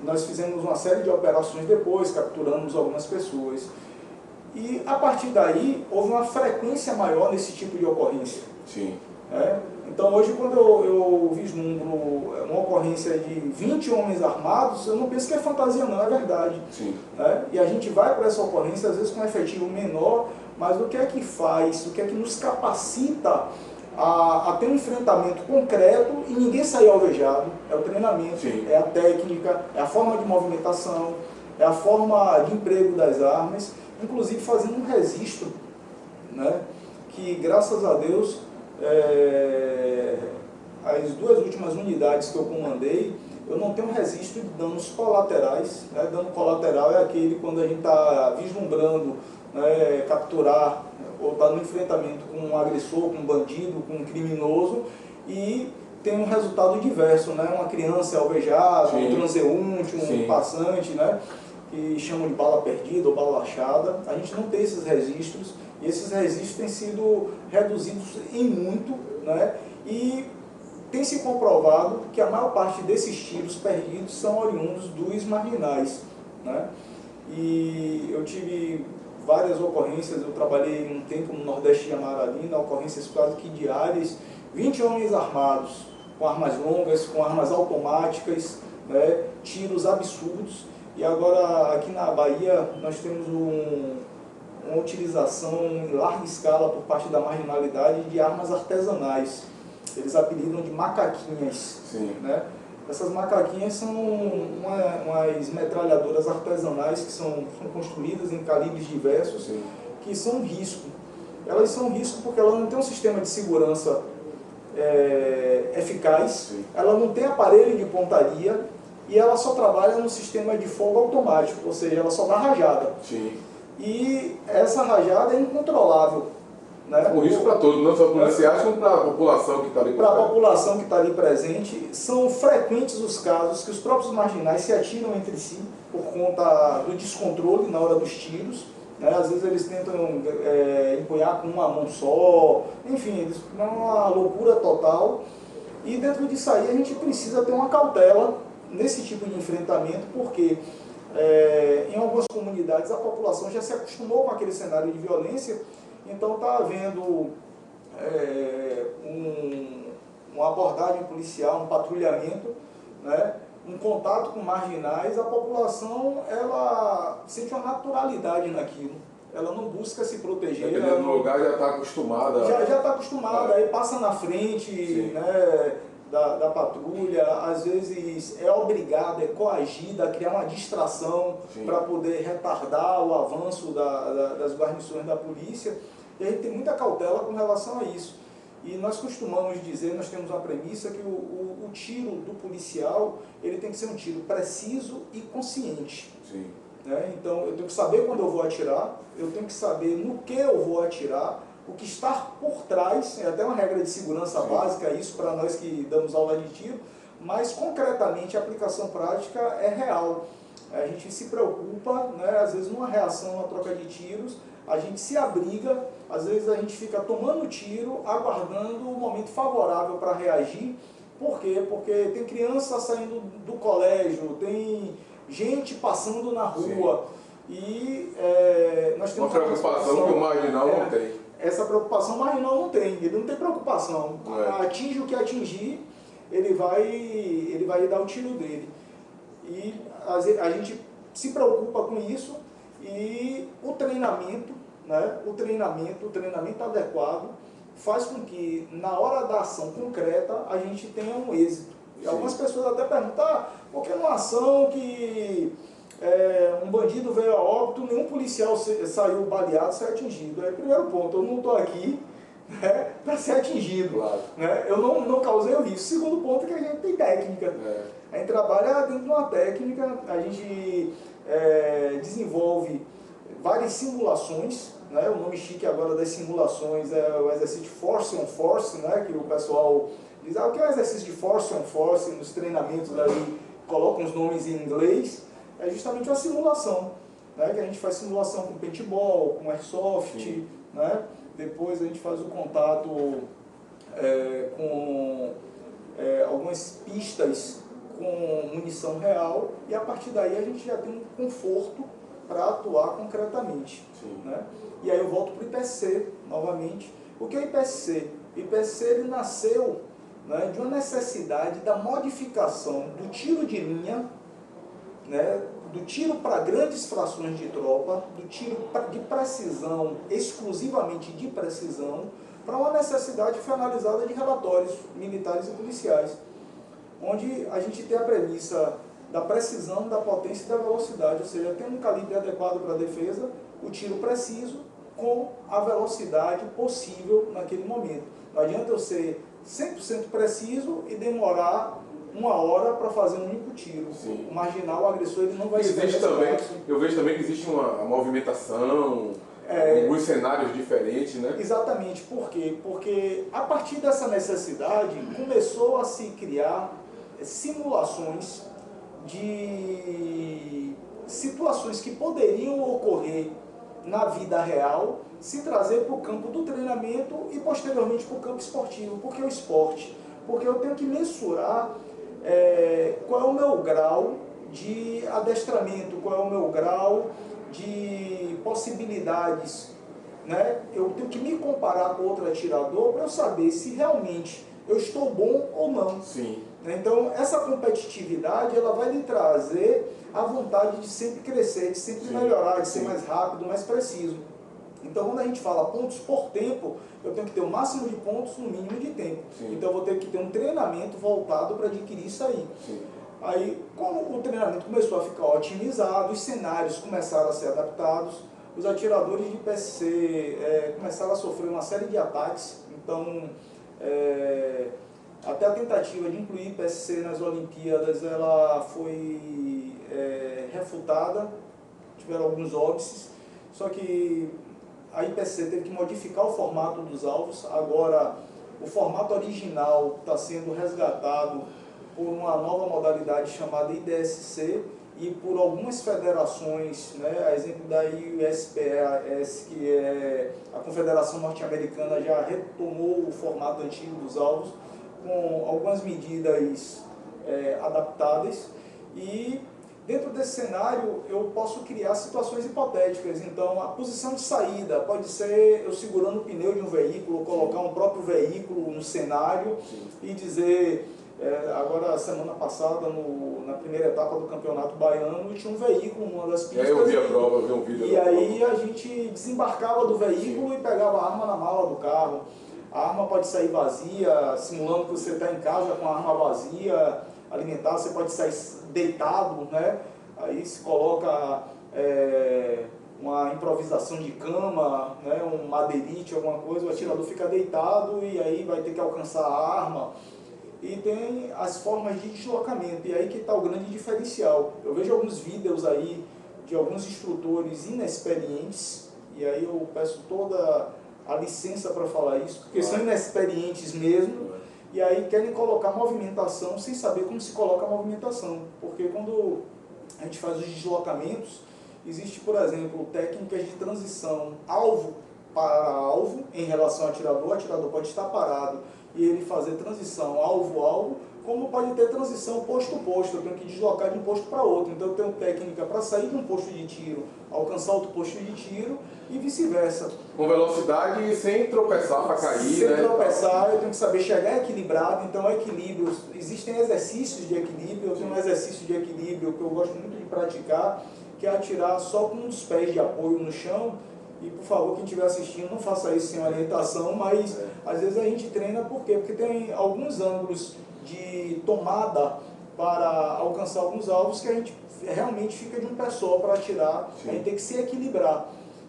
nós fizemos uma série de operações depois, capturamos algumas pessoas. E a partir daí houve uma frequência maior nesse tipo de ocorrência. Então hoje quando eu vislumbro uma ocorrência de 20 homens armados, eu não penso que é fantasia não, é verdade. E a gente vai para essa ocorrência às vezes com um efetivo menor, mas o que é que faz, o que é que nos capacita a ter um enfrentamento concreto e ninguém sair alvejado? É o treinamento, é a técnica, é a forma de movimentação, é a forma de emprego das armas, inclusive fazendo um registro, né, que graças a Deus as duas últimas unidades que eu comandei, eu não tenho registro de danos colaterais. Né? Dano colateral é aquele quando a gente está vislumbrando, né, capturar ou está no enfrentamento com um agressor, com um bandido, com um criminoso e tem um resultado diverso, né? Uma criança alvejada, um transeunte, um passante, né, que chamam de bala perdida ou bala achada. A gente não tem esses registros, e esses registros têm sido reduzidos em muito, né? E tem se comprovado que a maior parte desses tiros perdidos são oriundos dos marginais, né? E eu tive várias ocorrências, eu trabalhei um tempo no Nordeste de Amaralina, ocorrências quase que diárias, 20 homens armados, com armas longas, com armas automáticas, né, tiros absurdos. E agora aqui na Bahia nós temos uma utilização em larga escala por parte da marginalidade de armas artesanais. Eles apelidam de macaquinhas. Sim. Né? Essas macaquinhas são umas metralhadoras artesanais que são construídas em calibres diversos. Sim. Que são um risco. Elas são um risco porque elas não têm um sistema de segurança eficaz. Sim. Ela não tem aparelho de pontaria e ela só trabalha no sistema de fogo automático, ou seja, ela só dá rajada. Sim. E essa rajada é incontrolável. Né? Um risco para todos, não só para policiais, como para a população que está ali presente. Para a população que está ali presente, são frequentes os casos que os próprios marginais se atiram entre si por conta do descontrole na hora dos tiros. Né? Às vezes eles tentam empunhar com uma mão só, enfim, eles dão uma loucura total. E dentro disso aí a gente precisa ter uma cautela nesse tipo de enfrentamento, porque em algumas comunidades a população já se acostumou com aquele cenário de violência. Então está havendo uma abordagem policial, um patrulhamento, né, um contato com marginais, a população ela sente uma naturalidade naquilo. Ela não busca se proteger. Dependendo do lugar já está acostumada. Já está acostumada, aí passa na frente, né, da patrulha, às vezes é obrigada, é coagida a criar uma distração para poder retardar o avanço das guarnições da polícia. E a gente tem muita cautela com relação a isso. E nós costumamos dizer, nós temos uma premissa que o tiro do policial, ele tem que ser um tiro preciso e consciente. Sim. Né? Então eu tenho que saber quando eu vou atirar, eu tenho que saber no que eu vou atirar, o que está por trás, é até uma regra de segurança básica isso para nós que damos aula de tiro, mas concretamente a aplicação prática é real. A gente se preocupa, né, às vezes numa reação, numa troca de tiros, a gente se abriga, às vezes a gente fica tomando tiro, aguardando o momento favorável para reagir. Por quê? Porque tem criança saindo do colégio, tem gente passando na rua. Sim. E nós temos uma preocupação que o marginal não tem. Essa preocupação o marginal não tem, ele não tem preocupação. Atinge o que atingir, ele vai dar o tiro dele. E a gente se preocupa com isso e o treinamento, né, o treinamento adequado faz com que na hora da ação concreta a gente tenha um êxito. E algumas pessoas até perguntam, por que numa ação que um bandido veio a óbito, nenhum policial saiu baleado, saiu atingido? Aí, primeiro ponto, eu não estou aqui, né, para ser atingido. Claro. Né? Eu não causei o risco. Segundo ponto é que a gente tem técnica. A gente trabalha dentro de uma técnica, a gente desenvolve várias simulações, né? O nome chique agora das simulações é o exercício de Force on Force, né? Que o pessoal diz, o que é o exercício de Force on Force? Nos treinamentos ali colocam os nomes em inglês, é justamente uma simulação, né? Que a gente faz simulação com paintball, com airsoft, né? Depois a gente faz o contato com algumas pistas com munição real e a partir daí a gente já tem um conforto para atuar concretamente. Né? E aí eu volto para o IPSC novamente. O que é o IPSC? O IPSC ele nasceu, né, de uma necessidade da modificação do tiro de linha, né, do tiro para grandes frações de tropa, do tiro de precisão, exclusivamente de precisão, para uma necessidade que foi analisada de relatórios militares e policiais, onde a gente tem a premissa da precisão, da potência e da velocidade, ou seja, tem um calibre adequado para a defesa, o tiro preciso com a velocidade possível naquele momento. Não adianta eu ser 100% preciso e demorar 1 hora para fazer um único tiro. Sim. O marginal, o agressor, ele não vai ser também. Eu vejo também que existe uma movimentação, alguns cenários diferentes, né? Exatamente. Por quê? Porque a partir dessa necessidade começou a se criar simulações de situações que poderiam ocorrer na vida real, se trazer para o campo do treinamento e posteriormente para o campo esportivo. Porque o esporte, porque eu tenho que mensurar qual é o meu grau de adestramento, qual é o meu grau de possibilidades, né? Eu tenho que me comparar com outro atirador para eu saber se realmente eu estou bom ou não. Sim. Então, essa competitividade, ela vai lhe trazer a vontade de sempre crescer, de sempre melhorar, de ser mais rápido, mais preciso. Então, quando a gente fala pontos por tempo, eu tenho que ter o máximo de pontos no mínimo de tempo. Sim. Então, eu vou ter que ter um treinamento voltado para adquirir isso aí. Sim. Aí, como o treinamento começou a ficar otimizado, os cenários começaram a ser adaptados, os atiradores de PSC começaram a sofrer uma série de ataques. Então, até a tentativa de incluir PSC nas Olimpíadas, ela foi refutada, tiveram alguns óbices, só que a IPSC teve que modificar o formato dos alvos. Agora, o formato original está sendo resgatado por uma nova modalidade chamada IDSC e por algumas federações, né, a exemplo da USPAS, que é a Confederação Norte-Americana, já retomou o formato antigo dos alvos, com algumas medidas adaptadas, e dentro desse cenário eu posso criar situações hipotéticas. Então, a posição de saída pode ser eu segurando o pneu de um veículo, colocar um próprio veículo no cenário e dizer... agora, semana passada, na primeira etapa do Campeonato Baiano, tinha um veículo numa das pistas. Eu vi a prova, eu vi um vídeo. E aí a gente desembarcava do veículo e pegava a arma na mala do carro. A arma pode sair vazia, simulando que você está em casa com a arma vazia, alimentada. Você pode sair deitado, né? Aí se coloca uma improvisação de cama, né? Um madeirite, alguma coisa, o atirador fica deitado e aí vai ter que alcançar a arma. E tem as formas de deslocamento, e aí que está o grande diferencial. Eu vejo alguns vídeos aí de alguns instrutores inexperientes, e aí eu peço toda a licença para falar isso, porque são inexperientes mesmo, e aí querem colocar movimentação sem saber como se coloca a movimentação. Porque quando a gente faz os deslocamentos, existe, por exemplo, técnicas de transição alvo para alvo em relação ao atirador. O atirador pode estar parado e ele fazer transição alvo-alvo, como pode ter transição posto-posto. Eu tenho que deslocar de um posto para outro. Então eu tenho técnica para sair de um posto de tiro, alcançar outro posto de tiro e vice-versa. Com velocidade e sem tropeçar para cair, sem né? tropeçar, eu tenho que saber chegar equilibrado. Então, equilíbrio, existem exercícios de equilíbrio. Eu tenho um exercício de equilíbrio que eu gosto muito de praticar, que é atirar só com os pés de apoio no chão. E, por favor, quem estiver assistindo, não faça isso sem orientação, mas às vezes a gente treina por quê? Porque tem alguns ângulos de tomada para alcançar alguns alvos que a gente realmente fica de um pé só para atirar. Sim. A gente tem que se equilibrar,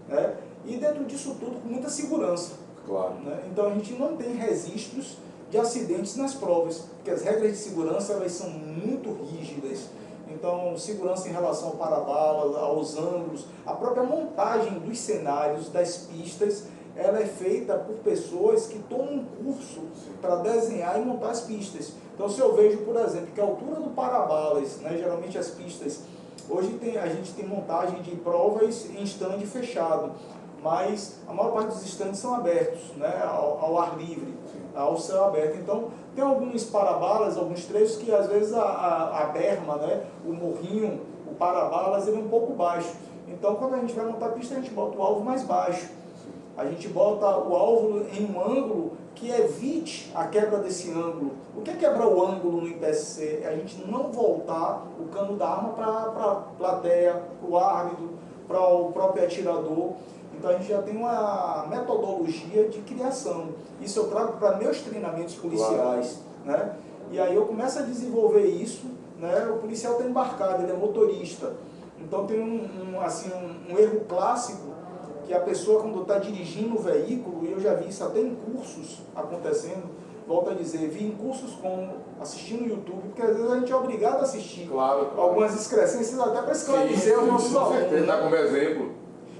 né? E dentro disso tudo, com muita segurança. Claro. Né? Então a gente não tem registros de acidentes nas provas, porque as regras de segurança elas são muito rígidas. Então, segurança em relação ao para-balas, aos ângulos, a própria montagem dos cenários, das pistas, ela é feita por pessoas que tomam um curso para desenhar e montar as pistas. Então, se eu vejo, por exemplo, que a altura do para-balas, né, geralmente as pistas, hoje a gente tem montagem de provas em stand fechado, mas a maior parte dos stands são abertos, né, ao ar livre, ao céu aberto. Então, tem alguns para-balas, alguns trechos que às vezes a berma, né, o morrinho, o para-balas, ele é um pouco baixo. Então, quando a gente vai montar a pista, a gente bota o alvo mais baixo. A gente bota o alvo em um ângulo que evite a quebra desse ângulo. O que é quebrar o ângulo no IPSC? É a gente não voltar o cano da arma para a plateia, para o árbitro, para o próprio atirador. Então a gente já tem uma metodologia de criação. Isso eu trago para meus treinamentos policiais. Claro. Né? E aí eu começo a desenvolver isso, né? O policial está embarcado, ele é motorista. Então tem um erro clássico, que a pessoa quando está dirigindo o veículo, e eu já vi isso até em cursos acontecendo, volto a dizer, vi em cursos como assistindo no YouTube, porque às vezes a gente é obrigado a assistir algumas excrescências até para esclarecer os nossos alunos. Você dá como exemplo.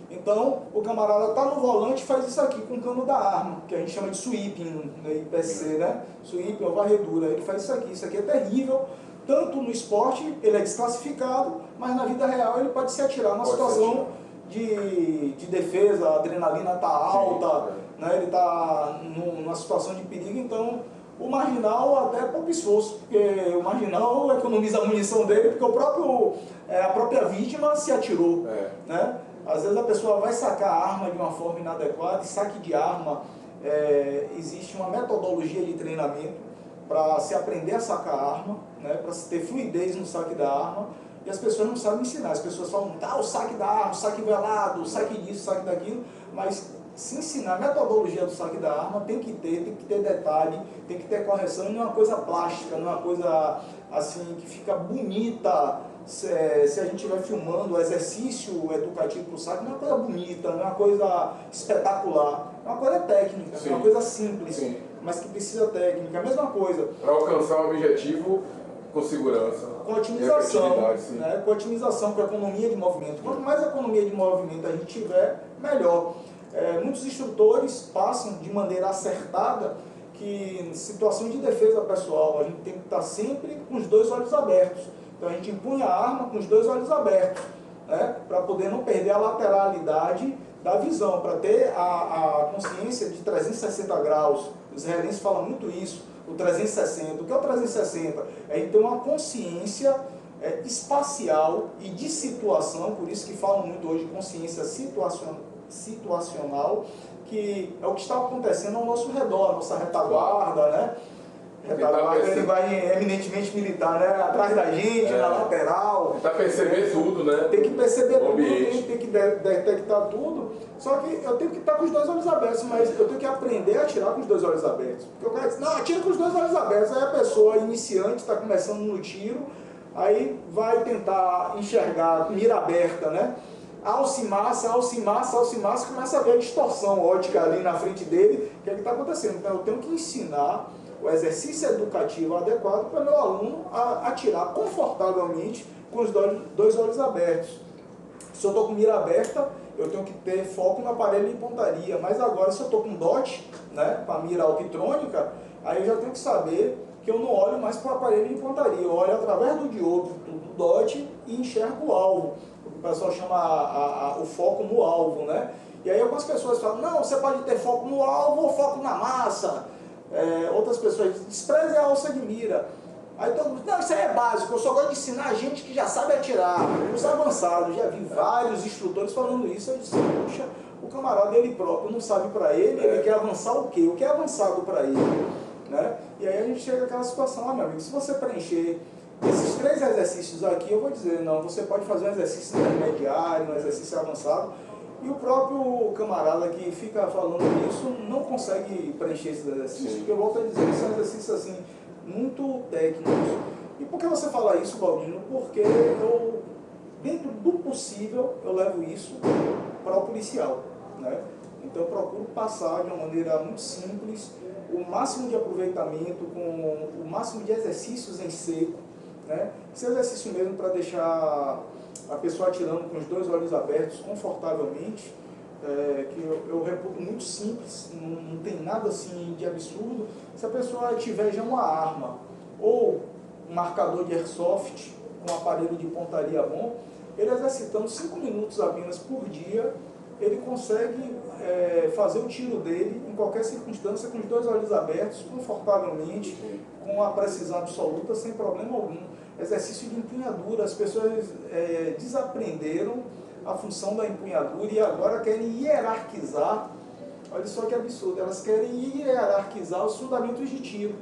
Então, o camarada está no volante e faz isso aqui com o cano da arma, que a gente chama de sweeping no IPSC, né? Sweeping ou varredura. Ele faz isso aqui é terrível. Tanto no esporte, ele é desclassificado, mas na vida real ele pode se atirar numa situação de defesa, a adrenalina está alta, né? Ele está numa situação de perigo. Então, o marginal até pouco esforço, porque o marginal economiza a munição dele, porque a própria vítima se atirou. Né? Às vezes a pessoa vai sacar a arma de uma forma inadequada, e saque de arma, existe uma metodologia de treinamento para se aprender a sacar a arma, né? Para se ter fluidez no saque da arma, e as pessoas não sabem ensinar. As pessoas falam, o saque da arma, o saque velado, o saque disso, o saque daquilo, mas se ensinar a metodologia do saque da arma tem que ter detalhe, tem que ter correção, não é uma coisa plástica, não é uma coisa assim que fica bonita. Se a gente estiver filmando o exercício educativo para o saque, não é uma coisa bonita, não é uma coisa espetacular, é uma coisa técnica, é uma coisa simples, mas que precisa técnica. A mesma coisa. Para alcançar um objetivo com segurança. Com otimização, né? Com otimização, com economia de movimento. Quanto mais economia de movimento a gente tiver, melhor. Muitos instrutores passam de maneira acertada que em situação de defesa pessoal a gente tem que estar sempre com os dois olhos abertos. Então a gente empunha a arma com os dois olhos abertos, né? Para poder não perder a lateralidade da visão, para ter a consciência de 360 graus. Os israelenses falam muito isso, o 360. O que é o 360? É a gente ter uma consciência espacial e de situação, por isso que falam muito hoje de consciência situacional, que é o que está acontecendo ao nosso redor, a nossa retaguarda, né? Retaguarda, ele vai eminentemente militar, né? Atrás da gente, na lateral. Tentar perceber tudo, né? Tem que perceber tudo, tem que detectar tudo. Só que eu tenho que estar com os dois olhos abertos, mas eu tenho que aprender a atirar com os dois olhos abertos. Porque o cara diz, não, atira com os dois olhos abertos. Aí a pessoa iniciante está começando no tiro, aí vai tentar enxergar mira aberta, né? Alce-massa, começa a ver a distorção ótica ali na frente dele, o que é que está acontecendo. Então eu tenho que ensinar o exercício educativo adequado para o meu aluno atirar confortavelmente com os dois olhos abertos. Se eu estou com mira aberta, eu tenho que ter foco no aparelho de pontaria, mas agora se eu estou com DOT, né, com a mira optrônica, aí eu já tenho que saber que eu não olho mais para o aparelho de pontaria, eu olho através do dioptro do DOT e enxergo o alvo. O pessoal chama o foco no alvo, né? E aí algumas pessoas falam, não, você pode ter foco no alvo ou foco na massa. Outras pessoas dizem, despreze a alça de mira. Aí todo mundo, não, isso aí é básico, eu só gosto de ensinar a gente que já sabe atirar, os avançados. Já vi vários instrutores falando isso. Eu disse, puxa, o camarada ele próprio não sabe para ele quer avançar o quê? O que é avançado para ele? Né? E aí a gente chega àquela situação, meu amigo, se você preencher esses 3 exercícios aqui, eu vou dizer, não, você pode fazer um exercício intermediário, um exercício avançado, e o próprio camarada que fica falando isso não consegue preencher esses exercícios, porque eu volto a dizer que são exercícios assim, muito técnicos. E por que você fala isso, Baldino? Porque eu, dentro do possível, eu levo isso para o policial, né? Então eu procuro passar de uma maneira muito simples, o máximo de aproveitamento, com o máximo de exercícios em seco, né? Esse exercício mesmo para deixar a pessoa atirando com os dois olhos abertos confortavelmente, que eu reputo muito simples, não tem nada assim de absurdo. Se a pessoa tiver já uma arma ou um marcador de airsoft com um aparelho de pontaria bom, ele exercitando 5 minutos apenas por dia, ele consegue fazer o tiro dele em qualquer circunstância com os dois olhos abertos, confortavelmente, com a precisão absoluta, sem problema algum. Exercício de empunhadura, as pessoas desaprenderam a função da empunhadura e agora querem hierarquizar, olha só que absurdo, elas querem hierarquizar os fundamentos de tiro.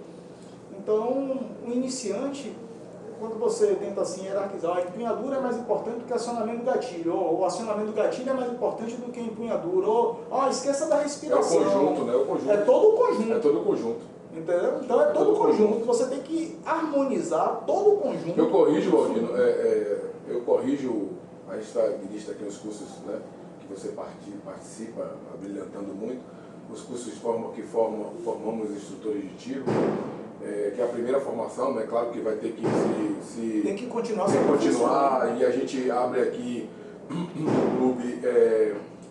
Então, o iniciante, quando você tenta assim hierarquizar, a empunhadura é mais importante do que o acionamento do gatilho, ou o acionamento do gatilho é mais importante do que a empunhadura, ou esqueça da respiração. É o conjunto, né? É todo o conjunto. É todo o conjunto. Entendeu? Então é todo o conjunto, você tem que harmonizar todo o conjunto. Eu corrijo, Baldino, eu corrijo, a gente está ministra aqui nos cursos, né, que você participa, brilhantando muito, os cursos que formamos instrutores de tiro, que é a primeira formação, né, claro que vai ter que tem que continuar e a gente abre aqui no clube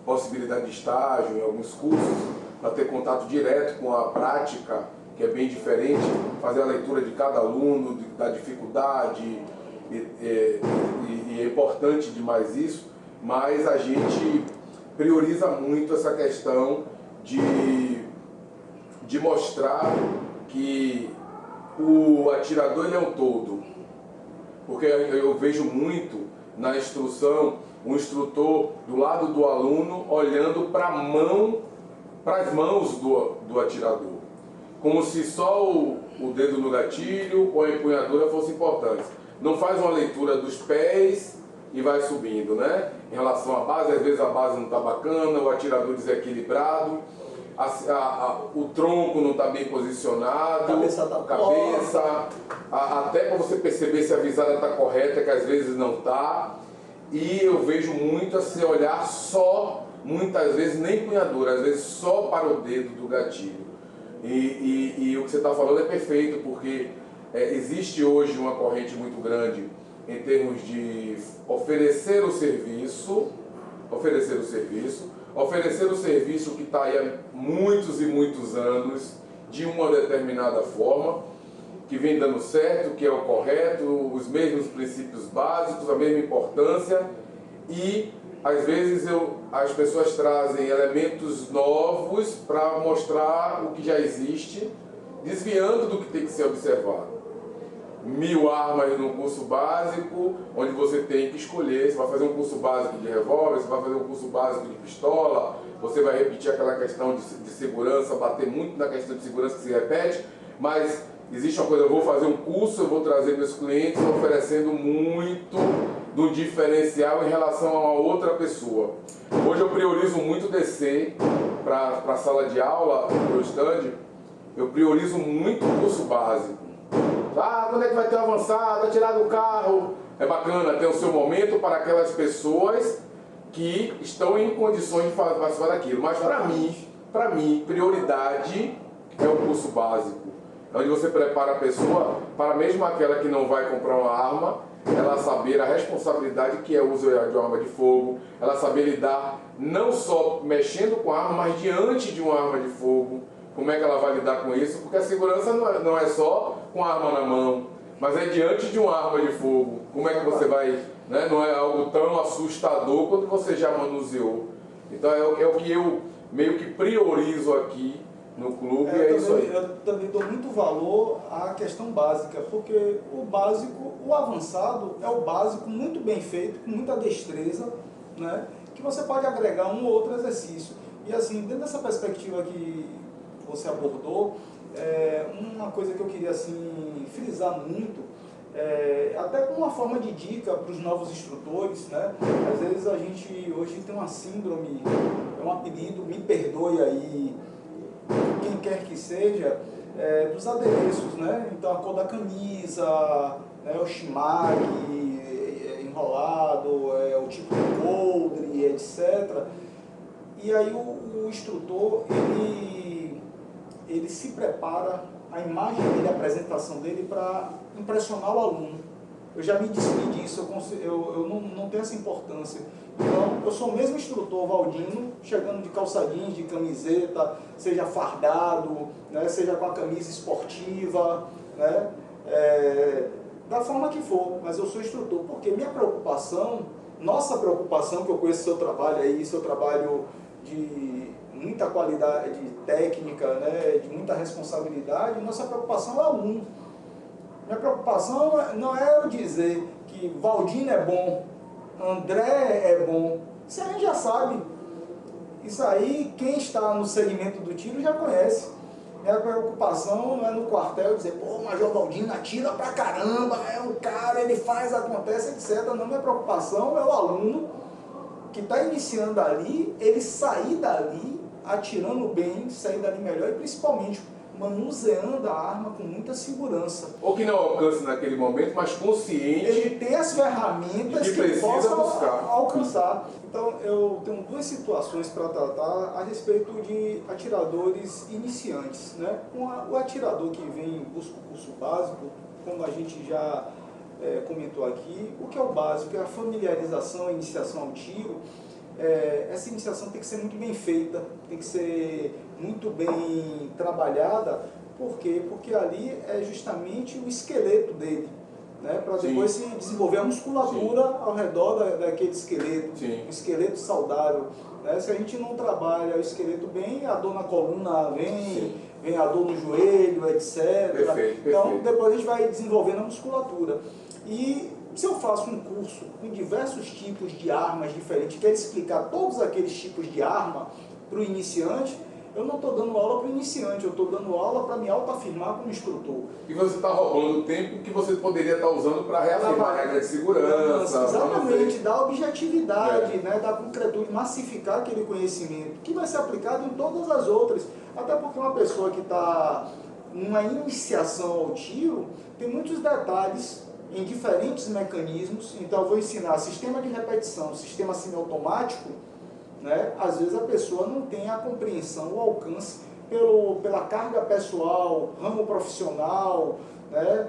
possibilidade de estágio em alguns cursos, para ter contato direto com a prática, que é bem diferente, fazer a leitura de cada aluno, da dificuldade, e é importante demais isso, mas a gente prioriza muito essa questão de mostrar que o atirador ele é um todo, porque eu vejo muito na instrução o instrutor do lado do aluno olhando para as mãos do atirador, como se só o dedo no gatilho ou a empunhadura fosse importante. Não faz uma leitura dos pés e vai subindo, né? Em relação à base, às vezes a base não está bacana, o atirador desequilibrado, o tronco não está bem posicionado, até para você perceber se a visada está correta, que às vezes não está. E eu vejo muito esse olhar só, muitas vezes nem empunhadura, às vezes só para o dedo do gatilho. E o que você está falando é perfeito, porque existe hoje uma corrente muito grande em termos de oferecer o serviço que está aí há muitos e muitos anos, de uma determinada forma, que vem dando certo, que é o correto, os mesmos princípios básicos, a mesma importância, e às vezes as pessoas trazem elementos novos para mostrar o que já existe, desviando do que tem que ser observado. 1000 armas no curso básico, onde você tem que escolher, você vai fazer um curso básico de revólver, você vai fazer um curso básico de pistola, você vai repetir aquela questão de segurança, bater muito na questão de segurança que se repete, mas existe uma coisa, eu vou fazer um curso, eu vou trazer meus clientes oferecendo muito do diferencial em relação a uma outra pessoa. Hoje eu priorizo muito descer para a sala de aula, para o stand, eu priorizo muito o curso básico. Quando é que vai ter avançado, tirar do carro? É bacana ter o seu momento para aquelas pessoas que estão em condições de participar daquilo. Mas para mim, prioridade é o curso básico, onde você prepara a pessoa para mesmo aquela que não vai comprar uma arma, ela saber a responsabilidade que é o uso de uma arma de fogo, ela saber lidar não só mexendo com a arma, mas diante de uma arma de fogo. Como é que ela vai lidar com isso? Porque a segurança não é só com a arma na mão, mas é diante de uma arma de fogo. Como é que você vai, né? Não é algo tão assustador quanto você já manuseou. Então é o que eu meio que priorizo aqui no clube, isso aí. Eu também dou muito valor à questão básica, porque o básico, o avançado é o básico muito bem feito, com muita destreza, né? Que você pode agregar um ou outro exercício. E assim, dentro dessa perspectiva que você abordou, uma coisa que eu queria assim, frisar muito, até como uma forma de dica para os novos instrutores, né? Às vezes a gente hoje tem uma síndrome, é um apelido, me perdoe aí, quem quer que seja, dos adereços, né? Então a cor da camisa, né? O chimag enrolado, o tipo de coldre, etc. E aí o instrutor, ele se prepara, a imagem dele, a apresentação dele para impressionar o aluno. Eu já me desfiz disso, eu não tenho essa importância. Então, eu sou o mesmo instrutor Valdino, chegando de calça jeans, de camiseta, seja fardado, né, seja com a camisa esportiva, né, da forma que for, mas eu sou instrutor, porque minha preocupação, nossa preocupação, que eu conheço seu trabalho aí, seu trabalho de muita qualidade técnica, né, de muita responsabilidade, nossa preocupação é o aluno. Minha preocupação não é eu dizer que Valdino é bom, André é bom. Isso a gente já sabe. Isso aí, quem está no segmento do tiro já conhece. Minha preocupação não é no quartel dizer, pô, o Major Valdino atira pra caramba, é um cara, ele faz, acontece, etc. Não, minha preocupação é o aluno que está iniciando ali, ele sair dali atirando bem, sair dali melhor e principalmente manuseando a arma com muita segurança. Ou que não alcance naquele momento, mas consciente. Ele tem as ferramentas que ele possa alcançar. Então eu tenho duas situações para tratar a respeito de atiradores iniciantes, né? O atirador que vem busca o curso básico, como a gente já comentou aqui, o que é o básico? É a familiarização, a iniciação ao tiro. Essa iniciação tem que ser muito bem feita, tem que ser muito bem trabalhada. Por quê? Porque ali é justamente o esqueleto dele. né, para depois se desenvolver a musculatura ao redor daquele esqueleto, Sim. um esqueleto saudável. Né? Se a gente não trabalha o esqueleto bem, a dor na coluna vem a dor no joelho, etc. Perfeito, então, perfeito. depois a gente vai desenvolvendo a musculatura. E se eu faço um curso com diversos tipos de armas diferentes, quero explicar todos aqueles tipos de arma para o iniciante, eu não estou dando aula para o iniciante, eu estou dando aula para me autoafirmar como instrutor. E você está roubando o tempo que você poderia estar usando para reafirmar a regra de segurança. Exatamente, dar objetividade, né, dar concretude, massificar aquele conhecimento, que vai ser aplicado em todas as outras. Até porque uma pessoa que está numa iniciação ao tiro, tem muitos detalhes em diferentes mecanismos. Então eu vou ensinar sistema de repetição, sistema semiautomático, né? Às vezes a pessoa não tem a compreensão, o alcance pela carga pessoal, ramo profissional, né?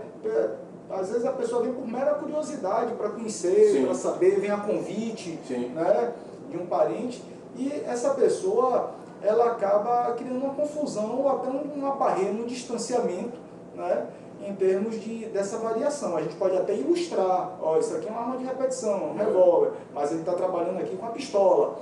Às vezes a pessoa vem por mera curiosidade para conhecer, para saber, vem a convite, né, de um parente, e essa pessoa ela acaba criando uma confusão ou até uma barreira, um distanciamento, né, em termos dessa variação. A gente pode até ilustrar, ó, isso aqui é uma arma de repetição, um revólver, mas ele está trabalhando aqui com a pistola.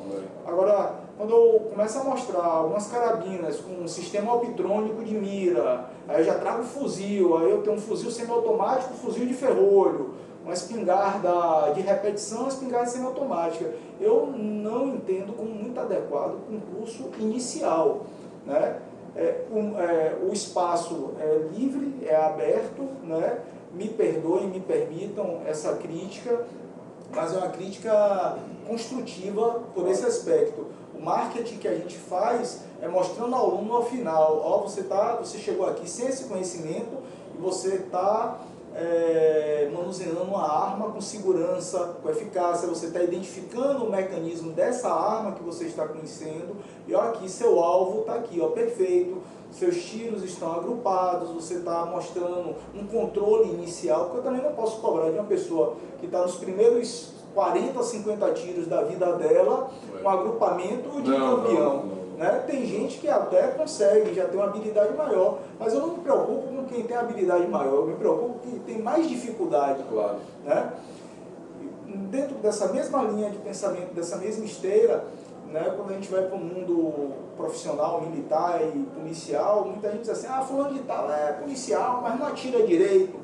Agora, quando eu começo a mostrar algumas carabinas com um sistema optrônico de mira, aí eu já trago fuzil, aí eu tenho um fuzil semiautomático, fuzil de ferrolho, uma espingarda de repetição, uma espingarda semiautomática. Eu não entendo como muito adequado para um curso inicial, né? O espaço é livre, é aberto, né? Me perdoem, me permitam essa crítica, mas é uma crítica construtiva por esse aspecto. O marketing que a gente faz é mostrando ao aluno ao final, ó, você chegou aqui sem esse conhecimento e você está manuseando uma arma com segurança, com eficácia, você está identificando o mecanismo dessa arma que você está conhecendo, e ó, aqui seu alvo está aqui, ó, perfeito, seus tiros estão agrupados, você está mostrando um controle inicial, porque eu também não posso cobrar de uma pessoa que está nos primeiros 40, 50 tiros da vida dela, um agrupamento de campeão. Né? Tem gente que até consegue, já tem uma habilidade maior, mas eu não me preocupo com quem tem habilidade maior, eu me preocupo com quem tem mais dificuldade. Claro. Né? Dentro dessa mesma linha de pensamento, dessa mesma esteira, né, quando a gente vai para o mundo profissional, militar e policial, muita gente diz assim, ah, fulano de tal é policial, mas não atira direito,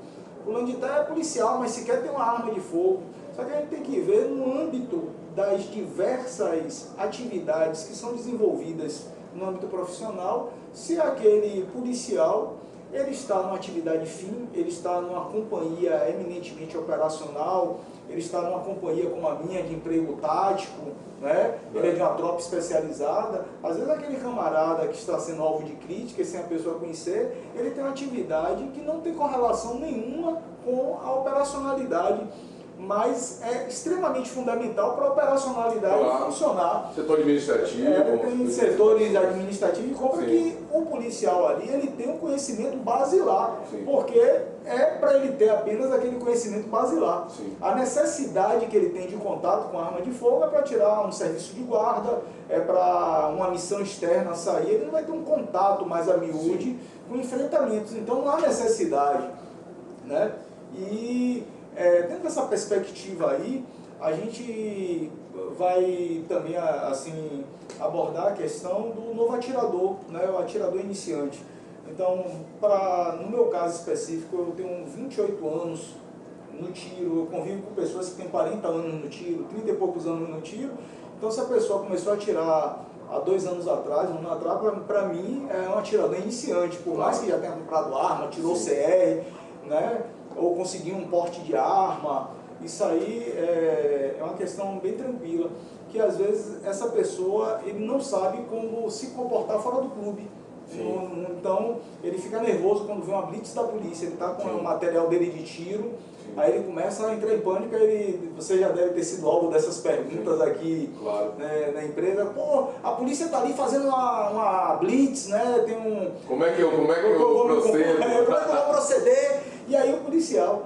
fulano de tal é policial, mas sequer tem uma arma de fogo. Só que a gente tem que ver no âmbito das diversas atividades que são desenvolvidas no âmbito profissional, se aquele policial ele está numa atividade fim, ele está numa companhia eminentemente operacional, ele está numa companhia como a minha de emprego tático, né? Ele é de uma tropa especializada. Às vezes aquele camarada que está sendo alvo de crítica, sem a pessoa conhecer, ele tem uma atividade que não tem correlação nenhuma com a operacionalidade, mas é extremamente fundamental para a operacionalidade funcionar. Setor administrativo. Tem setores administrativos de compra que o policial ali ele tem um conhecimento basilar, porque é para ele ter apenas aquele conhecimento basilar. A necessidade que ele tem de contato com a arma de fogo é para tirar um serviço de guarda, é para uma missão externa sair, ele não vai ter um contato mais a miúde com enfrentamentos, então não há necessidade, né? E dentro dessa perspectiva aí, a gente vai também assim, abordar a questão do novo atirador, né, o atirador iniciante. Então, no meu caso específico, eu tenho 28 anos no tiro, eu convivo com pessoas que têm 40 anos no tiro, 30 e poucos anos no tiro. Então, se a pessoa começou a atirar há 2 anos atrás, um ano atrás, para mim é um atirador iniciante, por mais que já tenha comprado arma, tirou CR, né? Ou conseguir um porte de arma, isso aí é uma questão bem tranquila, que às vezes essa pessoa ele não sabe como se comportar fora do clube. Então ele fica nervoso quando vê uma blitz da polícia, ele está com o material dele de tiro, aí ele começa a entrar em pânico, você já deve ter sido alvo dessas perguntas aqui, né, na empresa, pô, a polícia está ali fazendo uma blitz, né, tem um... Como é que eu procedo? Como é que eu vou proceder? E aí o policial...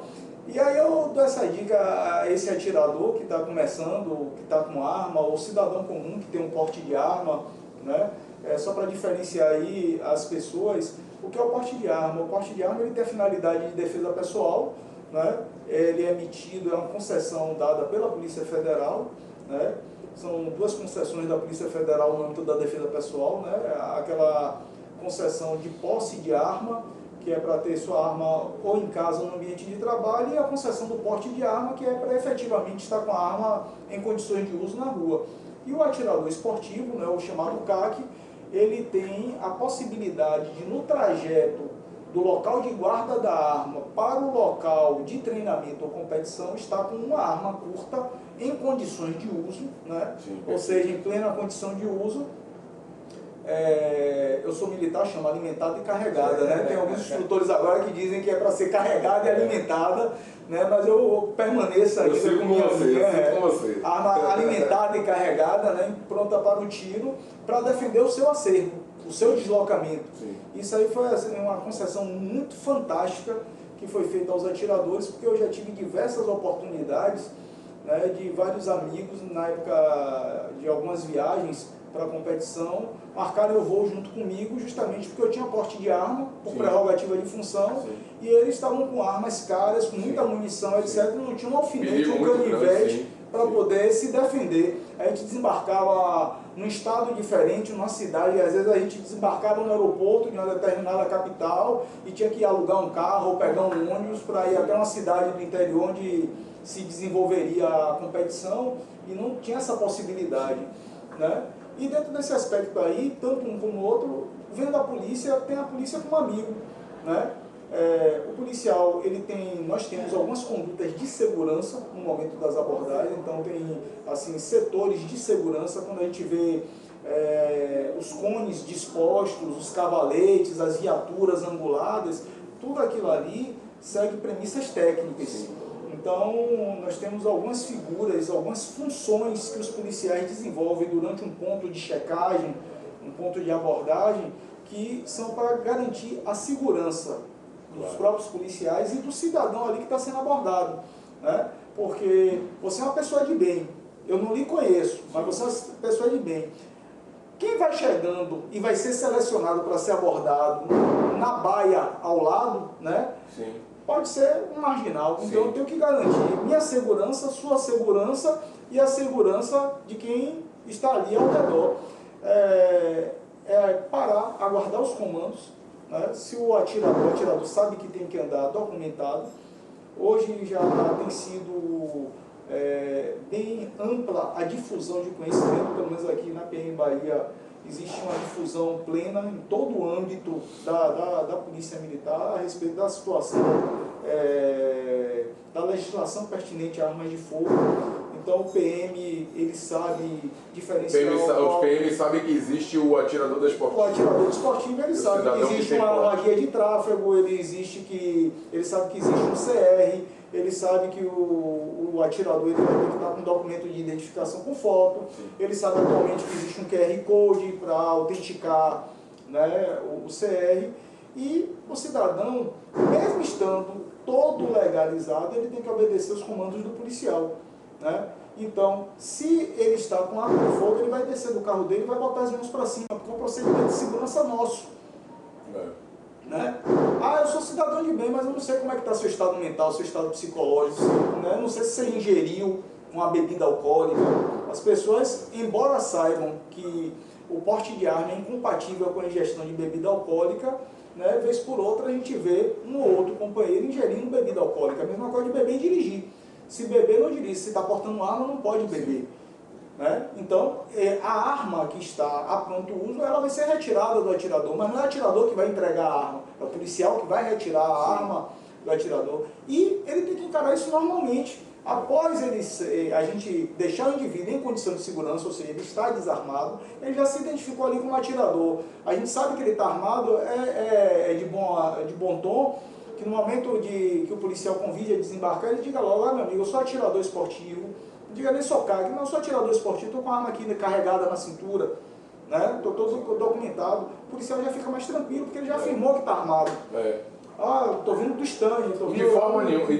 E aí eu dou essa dica a esse atirador que está começando, que está com arma, ou cidadão comum que tem um porte de arma, né? Só para diferenciar aí as pessoas, o que é o porte de arma? O porte de arma ele tem a finalidade de defesa pessoal, né? ele é emitido, é uma concessão dada pela Polícia Federal, né? São 2 concessões da Polícia Federal no âmbito da defesa pessoal, né? Aquela concessão de posse de arma, que é para ter sua arma ou em casa ou no ambiente de trabalho, e a concessão do porte de arma, que é para efetivamente estar com a arma em condições de uso na rua. E o atirador esportivo, né, o chamado CAC, ele tem a possibilidade de, no trajeto do local de guarda da arma para o local de treinamento ou competição, estar com uma arma curta em condições de uso, né? Sim, ou seja, em plena condição de uso. Eu sou militar, chama alimentada e carregada, né? Tem alguns instrutores agora que dizem que é para ser carregada e alimentada, né? Mas eu permaneço aqui com minha arma alimentada e carregada, né? Pronta para o tiro, para defender o seu acervo, o seu deslocamento. Sim. Isso aí foi assim, uma concessão muito fantástica que foi feita aos atiradores, porque eu já tive diversas oportunidades, né, de vários amigos, na época de algumas viagens para a competição, marcaram o voo junto comigo, justamente porque eu tinha porte de arma, por prerrogativa de função, e eles estavam com armas caras, com muita munição, etc., não tinha um alfinete, um canivete para poder se defender. A gente desembarcava num estado diferente, numa cidade, e às vezes a gente desembarcava no aeroporto de uma determinada capital e tinha que alugar um carro ou pegar um ônibus para ir até uma cidade do interior onde se desenvolveria a competição, e não tinha essa possibilidade, né? E dentro desse aspecto aí, tanto um como o outro, vendo a polícia, tem a polícia como amigo, né? O policial, nós temos algumas condutas de segurança no momento das abordagens, então tem assim, setores de segurança, quando a gente vê os cones dispostos, os cavaletes, as viaturas anguladas, tudo aquilo ali segue premissas técnicas. Então, nós temos algumas figuras, algumas funções que os policiais desenvolvem durante um ponto de checagem, um ponto de abordagem, que são para garantir a segurança dos próprios policiais e do cidadão ali que está sendo abordado, né? Porque você é uma pessoa de bem, eu não lhe conheço, mas você é uma pessoa de bem. Quem vai chegando e vai ser selecionado para ser abordado na baia ao lado, né? Sim. Pode ser um marginal, então eu tenho que garantir minha segurança, sua segurança e a segurança de quem está ali ao redor. Parar, aguardar os comandos, né? Se o atirador sabe que tem que andar documentado. Hoje já tem sido bem ampla a difusão de conhecimento, pelo menos aqui na PM Bahia existe uma difusão plena em todo o âmbito da Polícia Militar a respeito da situação da legislação pertinente a armas de fogo. Então o PM, ele sabe diferenciar... O PM sabe que existe o atirador desportivo. O atirador desportivo, ele sabe que existe uma guia de tráfego, ele sabe que existe um CR, ele sabe que o atirador ele vai ter que estar com documento de identificação com foto, ele sabe atualmente que existe um QR Code para autenticar, né, o CR, e o cidadão, mesmo estando todo legalizado, ele tem que obedecer os comandos do policial, né? Então, se ele está com arma de fogo, ele vai descer do carro dele e vai botar as mãos para cima, porque é um procedimento de segurança nosso. Né? Eu sou cidadão de bem, mas eu não sei como é que está seu estado mental, seu estado psicológico, né? Não sei se você ingeriu uma bebida alcoólica. As pessoas, embora saibam que o porte de arma é incompatível com a ingestão de bebida alcoólica, né? Vez por outra a gente vê um ou outro companheiro ingerindo bebida alcoólica. A mesma coisa de beber e dirigir. Se beber, não dirige. Se está portando arma, não pode beber. Né? Então, a arma que está a pronto uso, ela vai ser retirada do atirador, mas não é o atirador que vai entregar a arma, é o policial que vai retirar a arma do atirador. E ele tem que encarar isso normalmente. Após a gente deixar o indivíduo em condição de segurança, ou seja, ele está desarmado, ele já se identificou ali como atirador. A gente sabe que ele está armado, de bom tom, que no momento que o policial convide a desembarcar, ele diga logo: meu amigo, eu sou atirador esportivo. Não diga nem sou CAG, não, eu sou atirador esportivo, estou com a arma aqui carregada na cintura, né? Estou todo documentado. O policial já fica mais tranquilo, porque ele já afirmou que está armado. Estou vindo do stand, estou vindo... De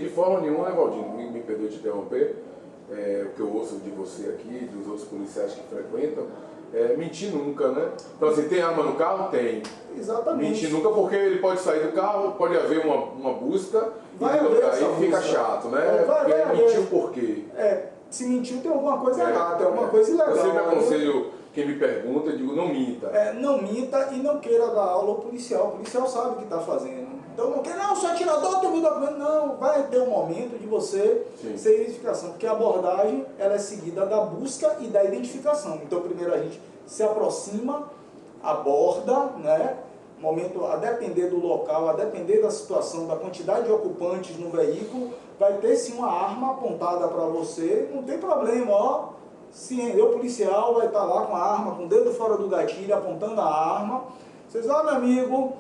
forma nenhuma, Evaldino, me perdoe te interromper, o que eu ouço de você aqui, dos outros policiais que frequentam, mentir nunca, né? Então assim, tem arma no carro? Tem. Exatamente. Mentir nunca porque ele pode sair do carro, pode haver uma busca Vai haver essa aí fica busca. chato, né? Porque mentiu por quê? Se mentiu tem alguma coisa errada, tem alguma coisa ilegal. Eu sempre aconselho quem me pergunta, eu digo, não minta. Não minta e não queira dar aula ao policial. O policial sabe o que está fazendo. Então não quer, não, sou atirador, tem um documento. Não, vai ter um momento de você ser identificação, porque a abordagem ela é seguida da busca e da identificação. Então primeiro a gente se aproxima, aborda, né? Momento, a depender do local, a depender da situação, da quantidade de ocupantes no veículo, vai ter sim uma arma apontada para você, não tem problema, ó. Se render o policial, vai estar lá com a arma, com o dedo fora do gatilho, apontando a arma. Vocês, ó, meu amigo,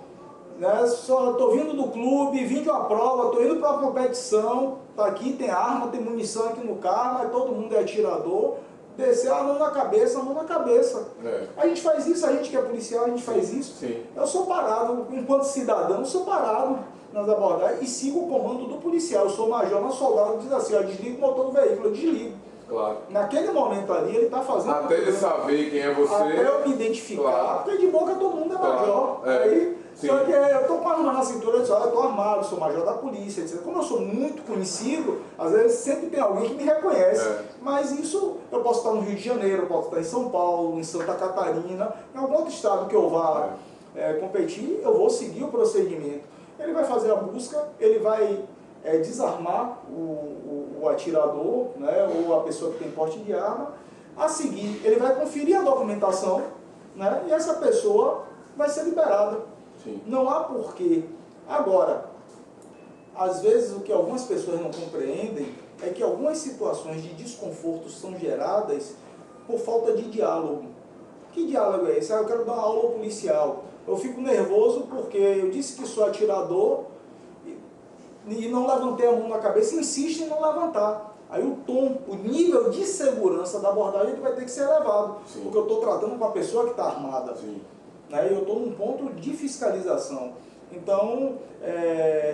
né, só tô vindo do clube, vim de uma prova, tô indo para uma competição, tá aqui, tem arma, tem munição aqui no carro, mas todo mundo é atirador. Descer a mão na cabeça, a mão na cabeça. A gente faz isso, a gente que é policial, a gente faz isso. Sim. Eu sou parado, enquanto cidadão, sou parado nas abordagens e sigo o comando do policial. Eu sou major, não soldado, diz assim, ó, desliga o motor do veículo, eu desligo. Claro. Naquele momento ali, ele está fazendo... Até ele saber quem é você. Até eu me identificar, claro. porque de boca todo mundo é major. Aí, só que eu estou com a arma na cintura, eu disse, olha, eu estou armado, sou major da polícia, etc. Como eu sou muito conhecido, às vezes sempre tem alguém que me reconhece. Mas isso, eu posso estar no Rio de Janeiro, eu posso estar em São Paulo, em Santa Catarina, em algum outro estado que eu vá competir, eu vou seguir o procedimento. Ele vai fazer a busca, ele vai desarmar o atirador, né, ou a pessoa que tem porte de arma. A seguir, ele vai conferir a documentação, né, e essa pessoa vai ser liberada. Sim. Não há porquê. Agora, às vezes o que algumas pessoas não compreendem é que algumas situações de desconforto são geradas por falta de diálogo. Que diálogo é esse? Eu quero dar uma aula ao policial. Eu fico nervoso porque eu disse que sou atirador e não levantei a mão na cabeça e insisto em não levantar. Aí o tom, o nível de segurança da abordagem vai ter que ser elevado. Sim. Porque eu estou tratando com uma pessoa que está armada. Sim. Né? E eu estou num ponto de fiscalização. Então,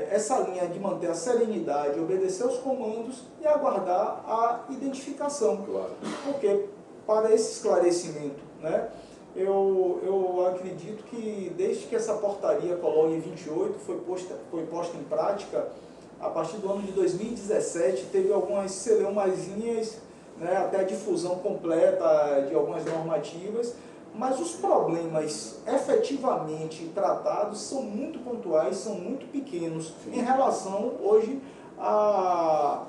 essa linha de manter a serenidade, obedecer aos comandos e aguardar a identificação. Claro. Porque, para esse esclarecimento, né, eu acredito que desde que essa portaria Colónia 28 foi posta em prática, a partir do ano de 2017, teve algumas celeumazinhas, né, até a difusão completa de algumas normativas, mas os problemas efetivamente tratados são muito pontuais, são muito pequenos. Sim. Em relação hoje a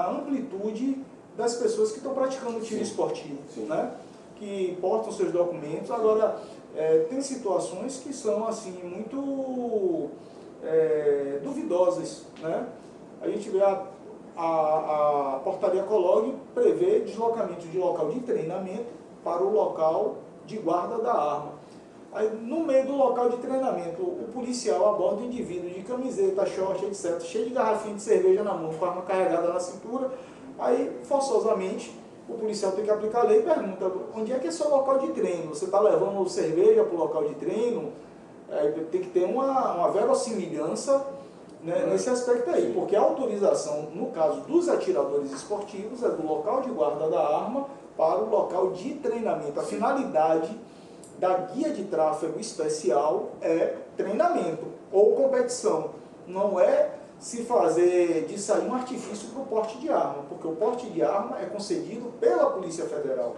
amplitude das pessoas que estão praticando o tiro esportivo, né? Que portam seus documentos. Agora, tem situações que são assim, muito duvidosas, né? A gente vê a portaria Colónia prevê deslocamento de local de treinamento para o local de guarda da arma. Aí, no meio do local de treinamento, o policial aborda o indivíduo de camiseta, short, etc., cheio de garrafinha de cerveja na mão, com a arma carregada na cintura. Aí, forçosamente, o policial tem que aplicar a lei e pergunta, onde é que é seu local de treino? Você está levando cerveja para o local de treino? Tem que ter uma verossimilhança, né, nesse aspecto aí, porque a autorização, no caso dos atiradores esportivos, é do local de guarda da arma para o local de treinamento. A finalidade da guia de tráfego especial é treinamento ou competição. Não é se fazer disso aí um artifício para o porte de arma, porque o porte de arma é concedido pela Polícia Federal.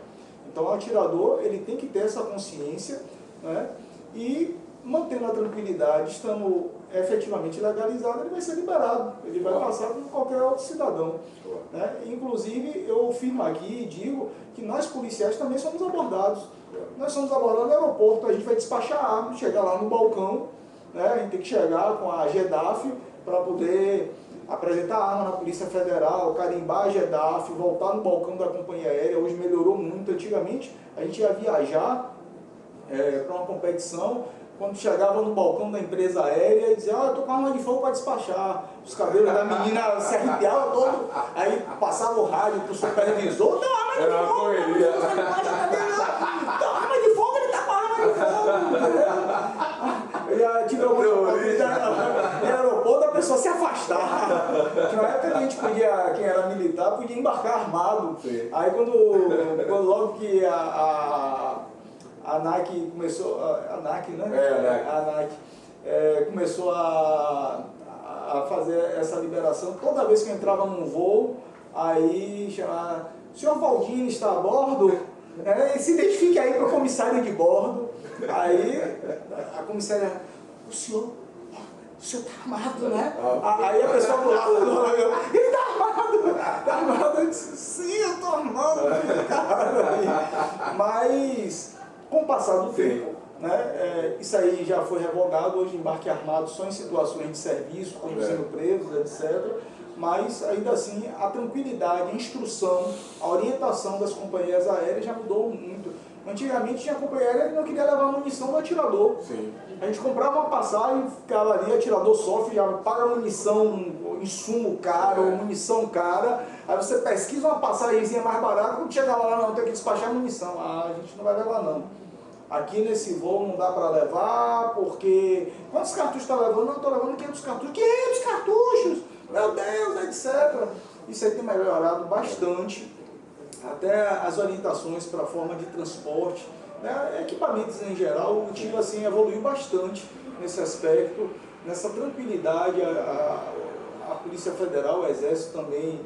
Então o atirador ele tem que ter essa consciência, né, e mantendo a tranquilidade, estando efetivamente legalizado, ele vai ser liberado, ele vai passar como qualquer outro cidadão. Né? Inclusive, eu afirmo aqui e digo que nós policiais também somos abordados. Nós somos abordados no aeroporto, a gente vai despachar a arma, chegar lá no balcão, né? A gente tem que chegar com a GEDAF para poder apresentar a arma na Polícia Federal, carimbar a GEDAF, voltar no balcão da companhia aérea. Hoje melhorou muito. Antigamente, a gente ia viajar para uma competição, quando chegava no balcão da empresa aérea e dizia, eu tô com arma de fogo para despachar. Os cabelos da menina se arrepiavam todo, aí passava o rádio pro supervisor, tem arma de fogo, arma de fogo, ele tá com arma de fogo. Eu já tive alguma oportunidade no aeroporto da pessoa se afastar. Tinha uma época que a gente podia, quem era militar, podia embarcar armado. Sim. Aí quando logo que a ANAC começou, a ANAC, né? A ANAC começou a fazer essa liberação, toda vez que eu entrava num voo, aí chamava, senhor Valdini está a bordo? Se identifique aí para o comissário de bordo. Aí a comissária, o senhor está armado, né? Aí a pessoa do lado, ele está armado, eu disse, sim, eu estou armado, mas com o passar do tempo, né, isso aí já foi revogado, hoje embarque armado só em situações de serviço, conduzindo presos, etc. Mas ainda assim a tranquilidade, a instrução, a orientação das companhias aéreas já mudou muito. Antigamente tinha companhia aérea que não queria levar munição do atirador. Sim. A gente comprava uma passagem, ficava ali, atirador sofre, já paga munição, insumo caro, munição cara. Aí você pesquisa uma passagemzinha mais barata, quando chega lá, não, tem que despachar munição. A gente não vai levar não. Aqui nesse voo não dá para levar, porque... Quantos cartuchos está levando? Não, estou levando 500 cartuchos. 500 cartuchos! Meu Deus, etc. Isso aí tem melhorado bastante. Até as orientações para a forma de transporte, né? Equipamentos em geral, o tiro assim, evoluiu bastante nesse aspecto, nessa tranquilidade. A Polícia Federal, o Exército também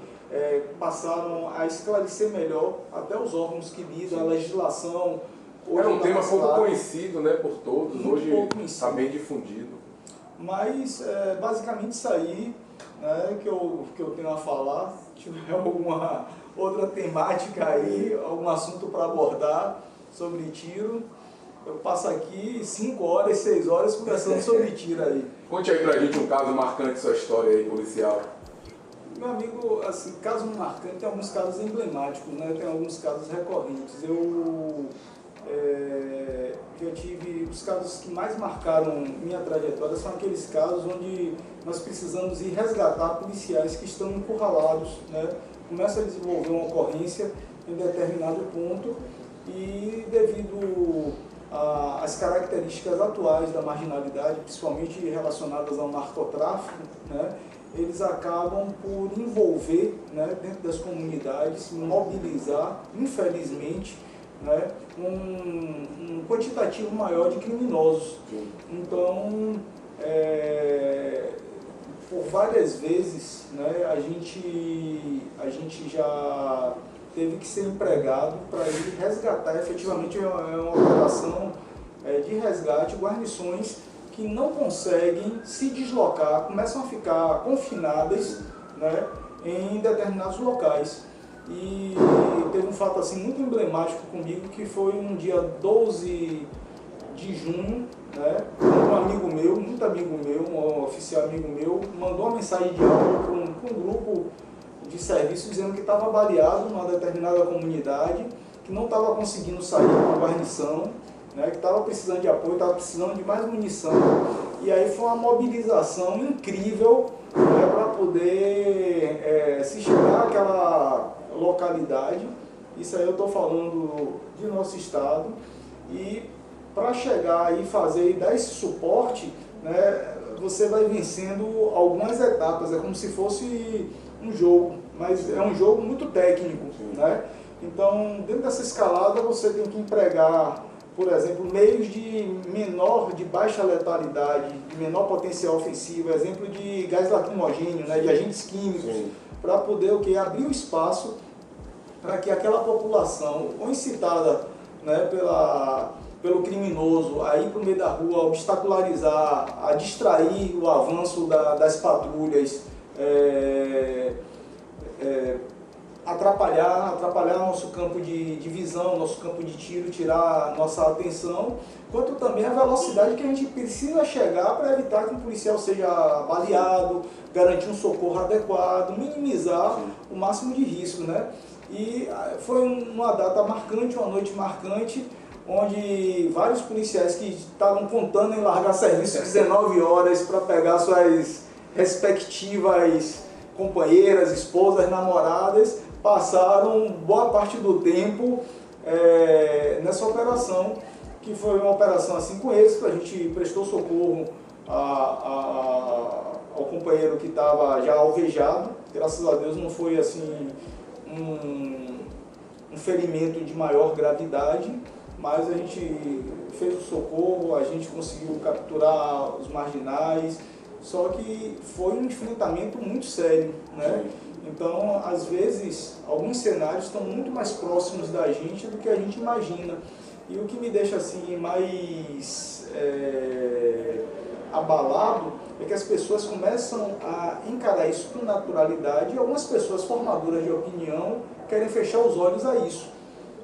passaram a esclarecer melhor até os órgãos que lidam, a legislação. Era um tema pouco conhecido, né, por todos, hoje está bem difundido. Mas basicamente isso aí, né, que eu tenho a falar. Se tiver alguma outra temática aí, algum assunto para abordar sobre tiro, eu passo aqui 5 horas, 6 horas conversando sobre tiro aí. Conte aí pra gente um caso marcante da sua história aí, policial. Meu amigo, assim, caso marcante, tem alguns casos emblemáticos, né? Tem alguns casos recorrentes. Eu tive os casos que mais marcaram minha trajetória são aqueles casos onde nós precisamos ir resgatar policiais que estão encurralados, né? Começa a desenvolver uma ocorrência em determinado ponto e devido às características atuais da marginalidade, principalmente relacionadas ao narcotráfico, né? Eles acabam por envolver, né, dentro das comunidades, mobilizar, infelizmente, né, um quantitativo maior de criminosos. Então, por várias vezes, né, a gente já teve que ser empregado para ir resgatar. Efetivamente é uma operação de resgate, guarnições que não conseguem se deslocar, começam a ficar confinadas, né, em determinados locais. E teve um fato assim muito emblemático comigo, que foi um dia 12 de junho, né, um amigo meu, muito amigo meu, um oficial amigo meu, mandou uma mensagem de áudio para um grupo de serviço dizendo que estava baleado numa determinada comunidade, que não estava conseguindo sair com a guarnição, né, que estava precisando de apoio, estava precisando de mais munição. E aí foi uma mobilização incrível, né, para poder se chegar àquela localidade. Isso aí eu estou falando de nosso estado. E para chegar e fazer e dar esse suporte, né, você vai vencendo algumas etapas. É como se fosse um jogo, mas é um jogo muito técnico, né? Então, dentro dessa escalada, você tem que empregar, por exemplo, meios de baixa letalidade, de menor potencial ofensivo, exemplo de gás lacrimogêneo, né, de agentes químicos, para poder abrir o espaço para que aquela população, ou incitada, né, pelo criminoso, a ir para o meio da rua, obstacularizar, a distrair o avanço das patrulhas, atrapalhar nosso campo de visão, nosso campo de tiro, tirar nossa atenção, quanto também a velocidade que a gente precisa chegar para evitar que o policial seja baleado, garantir um socorro adequado, minimizar o máximo de risco, né? E foi uma data marcante, uma noite marcante, onde vários policiais que estavam contando em largar serviço 19 horas para pegar suas respectivas companheiras, esposas, namoradas, passaram boa parte do tempo nessa operação, que foi uma operação assim com êxito. A gente prestou socorro ao companheiro que estava já alvejado. Graças a Deus não foi assim um ferimento de maior gravidade, mas a gente fez o socorro, a gente conseguiu capturar os marginais, só que foi um enfrentamento muito sério, né? Então, às vezes, alguns cenários estão muito mais próximos da gente do que a gente imagina. E o que me deixa assim mais abalado é que as pessoas começam a encarar isso com naturalidade e algumas pessoas formadoras de opinião querem fechar os olhos a isso,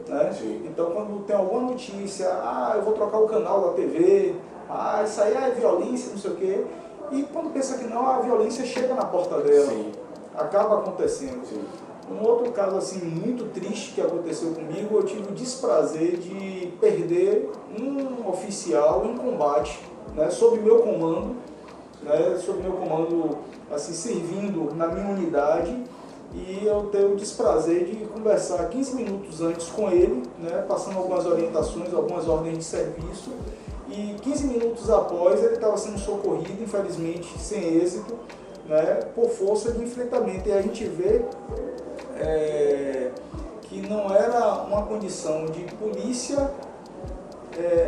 né? Então, quando tem alguma notícia, eu vou trocar o canal da TV, isso aí é violência, não sei o quê, e quando pensa que não, a violência chega na porta dela, acaba acontecendo. Um outro caso assim muito triste que aconteceu comigo, eu tive o desprazer de perder um oficial em combate, né, sob meu comando, assim, servindo na minha unidade, e eu tenho o desprazer de conversar 15 minutos antes com ele, né, passando algumas orientações, algumas ordens de serviço, e 15 minutos após ele estava sendo socorrido, infelizmente sem êxito, né, por força de enfrentamento. E a gente vê que não era uma condição de polícia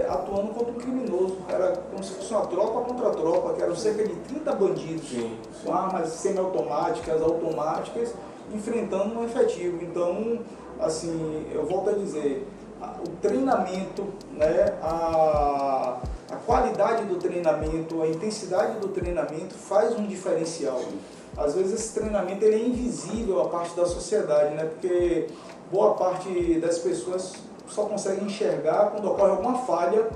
atuando contra um criminoso, era como se fosse uma tropa contra tropa, que eram cerca de 30 bandidos, com armas semiautomáticas, automáticas, enfrentando um efetivo. Então, assim, eu volto a dizer, o treinamento, né, a qualidade do treinamento, a intensidade do treinamento faz um diferencial. Às vezes esse treinamento ele é invisível à parte da sociedade, né, porque boa parte das pessoas só consegue enxergar quando ocorre alguma falha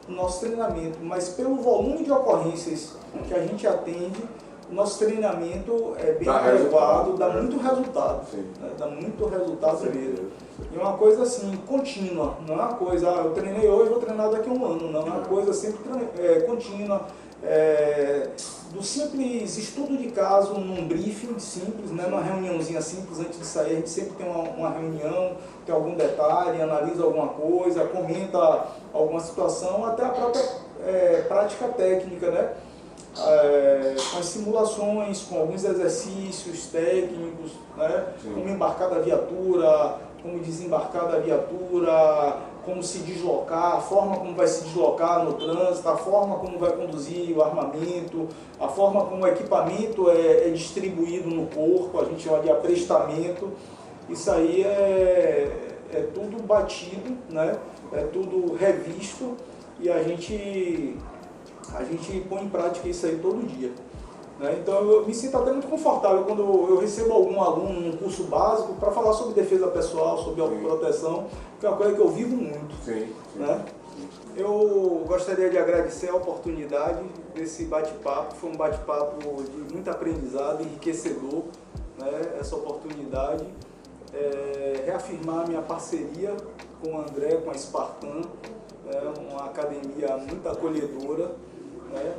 no nosso treinamento, mas pelo volume de ocorrências que a gente atende, o nosso treinamento é bem adequado, dá muito resultado, né? Dá muito resultado mesmo. E é uma coisa assim, contínua, não é uma coisa, eu treinei hoje, vou treinar daqui a um ano, não, é uma coisa sempre contínua, do simples estudo de caso num briefing simples, né, numa reuniãozinha simples antes de sair, a gente sempre tem uma reunião, tem algum detalhe, analisa alguma coisa, comenta alguma situação, até a própria prática técnica, né? Com as simulações, com alguns exercícios técnicos, né? Como embarcar da viatura, como desembarcar da viatura, como se deslocar, a forma como vai se deslocar no trânsito, a forma como vai conduzir o armamento, a forma como o equipamento é distribuído no corpo, a gente chama de aprestamento. Isso aí é tudo batido, né? É tudo revisto e a gente põe em prática isso aí todo dia, né? Então eu me sinto até muito confortável quando eu recebo algum aluno num curso básico para falar sobre defesa pessoal, sobre autoproteção, que é uma coisa que eu vivo muito. Né? Eu gostaria de agradecer a oportunidade desse bate-papo, foi um bate-papo de muito aprendizado, enriquecedor, né? Essa oportunidade, reafirmar minha parceria com o André, com a Spartan, uma academia muito acolhedora, né?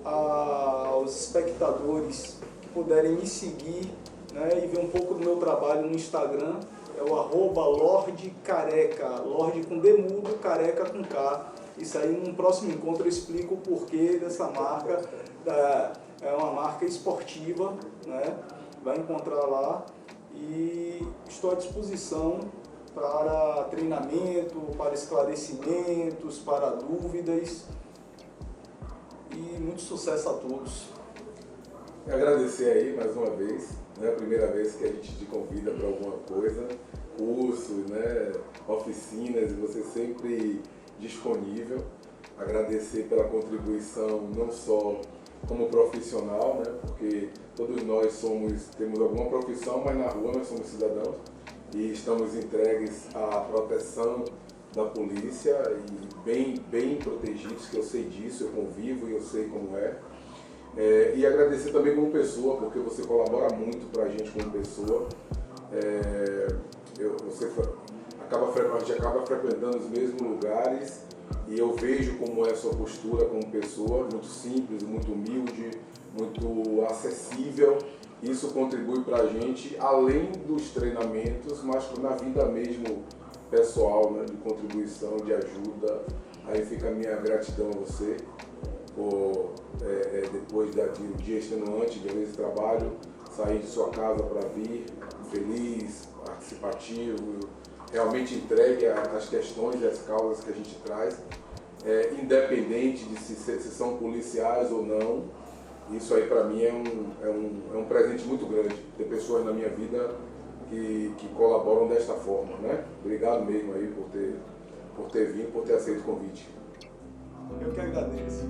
Aos espectadores que puderem me seguir, né, e ver um pouco do meu trabalho no Instagram, é o @LordCareca, Lorde com D mudo, Careca com K. Isso aí, num próximo encontro eu explico o porquê dessa marca, é uma marca esportiva, né? Vai encontrar lá e estou à disposição para treinamento, para esclarecimentos, para dúvidas. E muito sucesso a todos. Agradecer aí mais uma vez, né? A primeira vez que a gente te convida para alguma coisa, cursos, né? Oficinas, e você sempre disponível. Agradecer pela contribuição, não só como profissional, né? Porque todos nós temos alguma profissão, mas na rua nós somos cidadãos e estamos entregues à proteção da polícia e bem protegidos, que eu sei disso, eu convivo e eu sei como é. E agradecer também como pessoa, porque você colabora muito para a gente como pessoa. A gente acaba frequentando os mesmos lugares e eu vejo como é a sua postura como pessoa, muito simples, muito humilde, muito acessível. Isso contribui para a gente, além dos treinamentos, mas na vida mesmo pessoal, né, de contribuição, de ajuda. Aí fica a minha gratidão a você por, depois de um dia extenuante, de esse trabalho, sair de sua casa para vir, feliz, participativo, realmente entregue às questões e às causas que a gente traz, independente de se são policiais ou não. Isso aí para mim é um presente muito grande, ter pessoas na minha vida que colaboram desta forma, né? Obrigado mesmo aí por ter vindo, por ter aceito o convite. Eu que agradeço.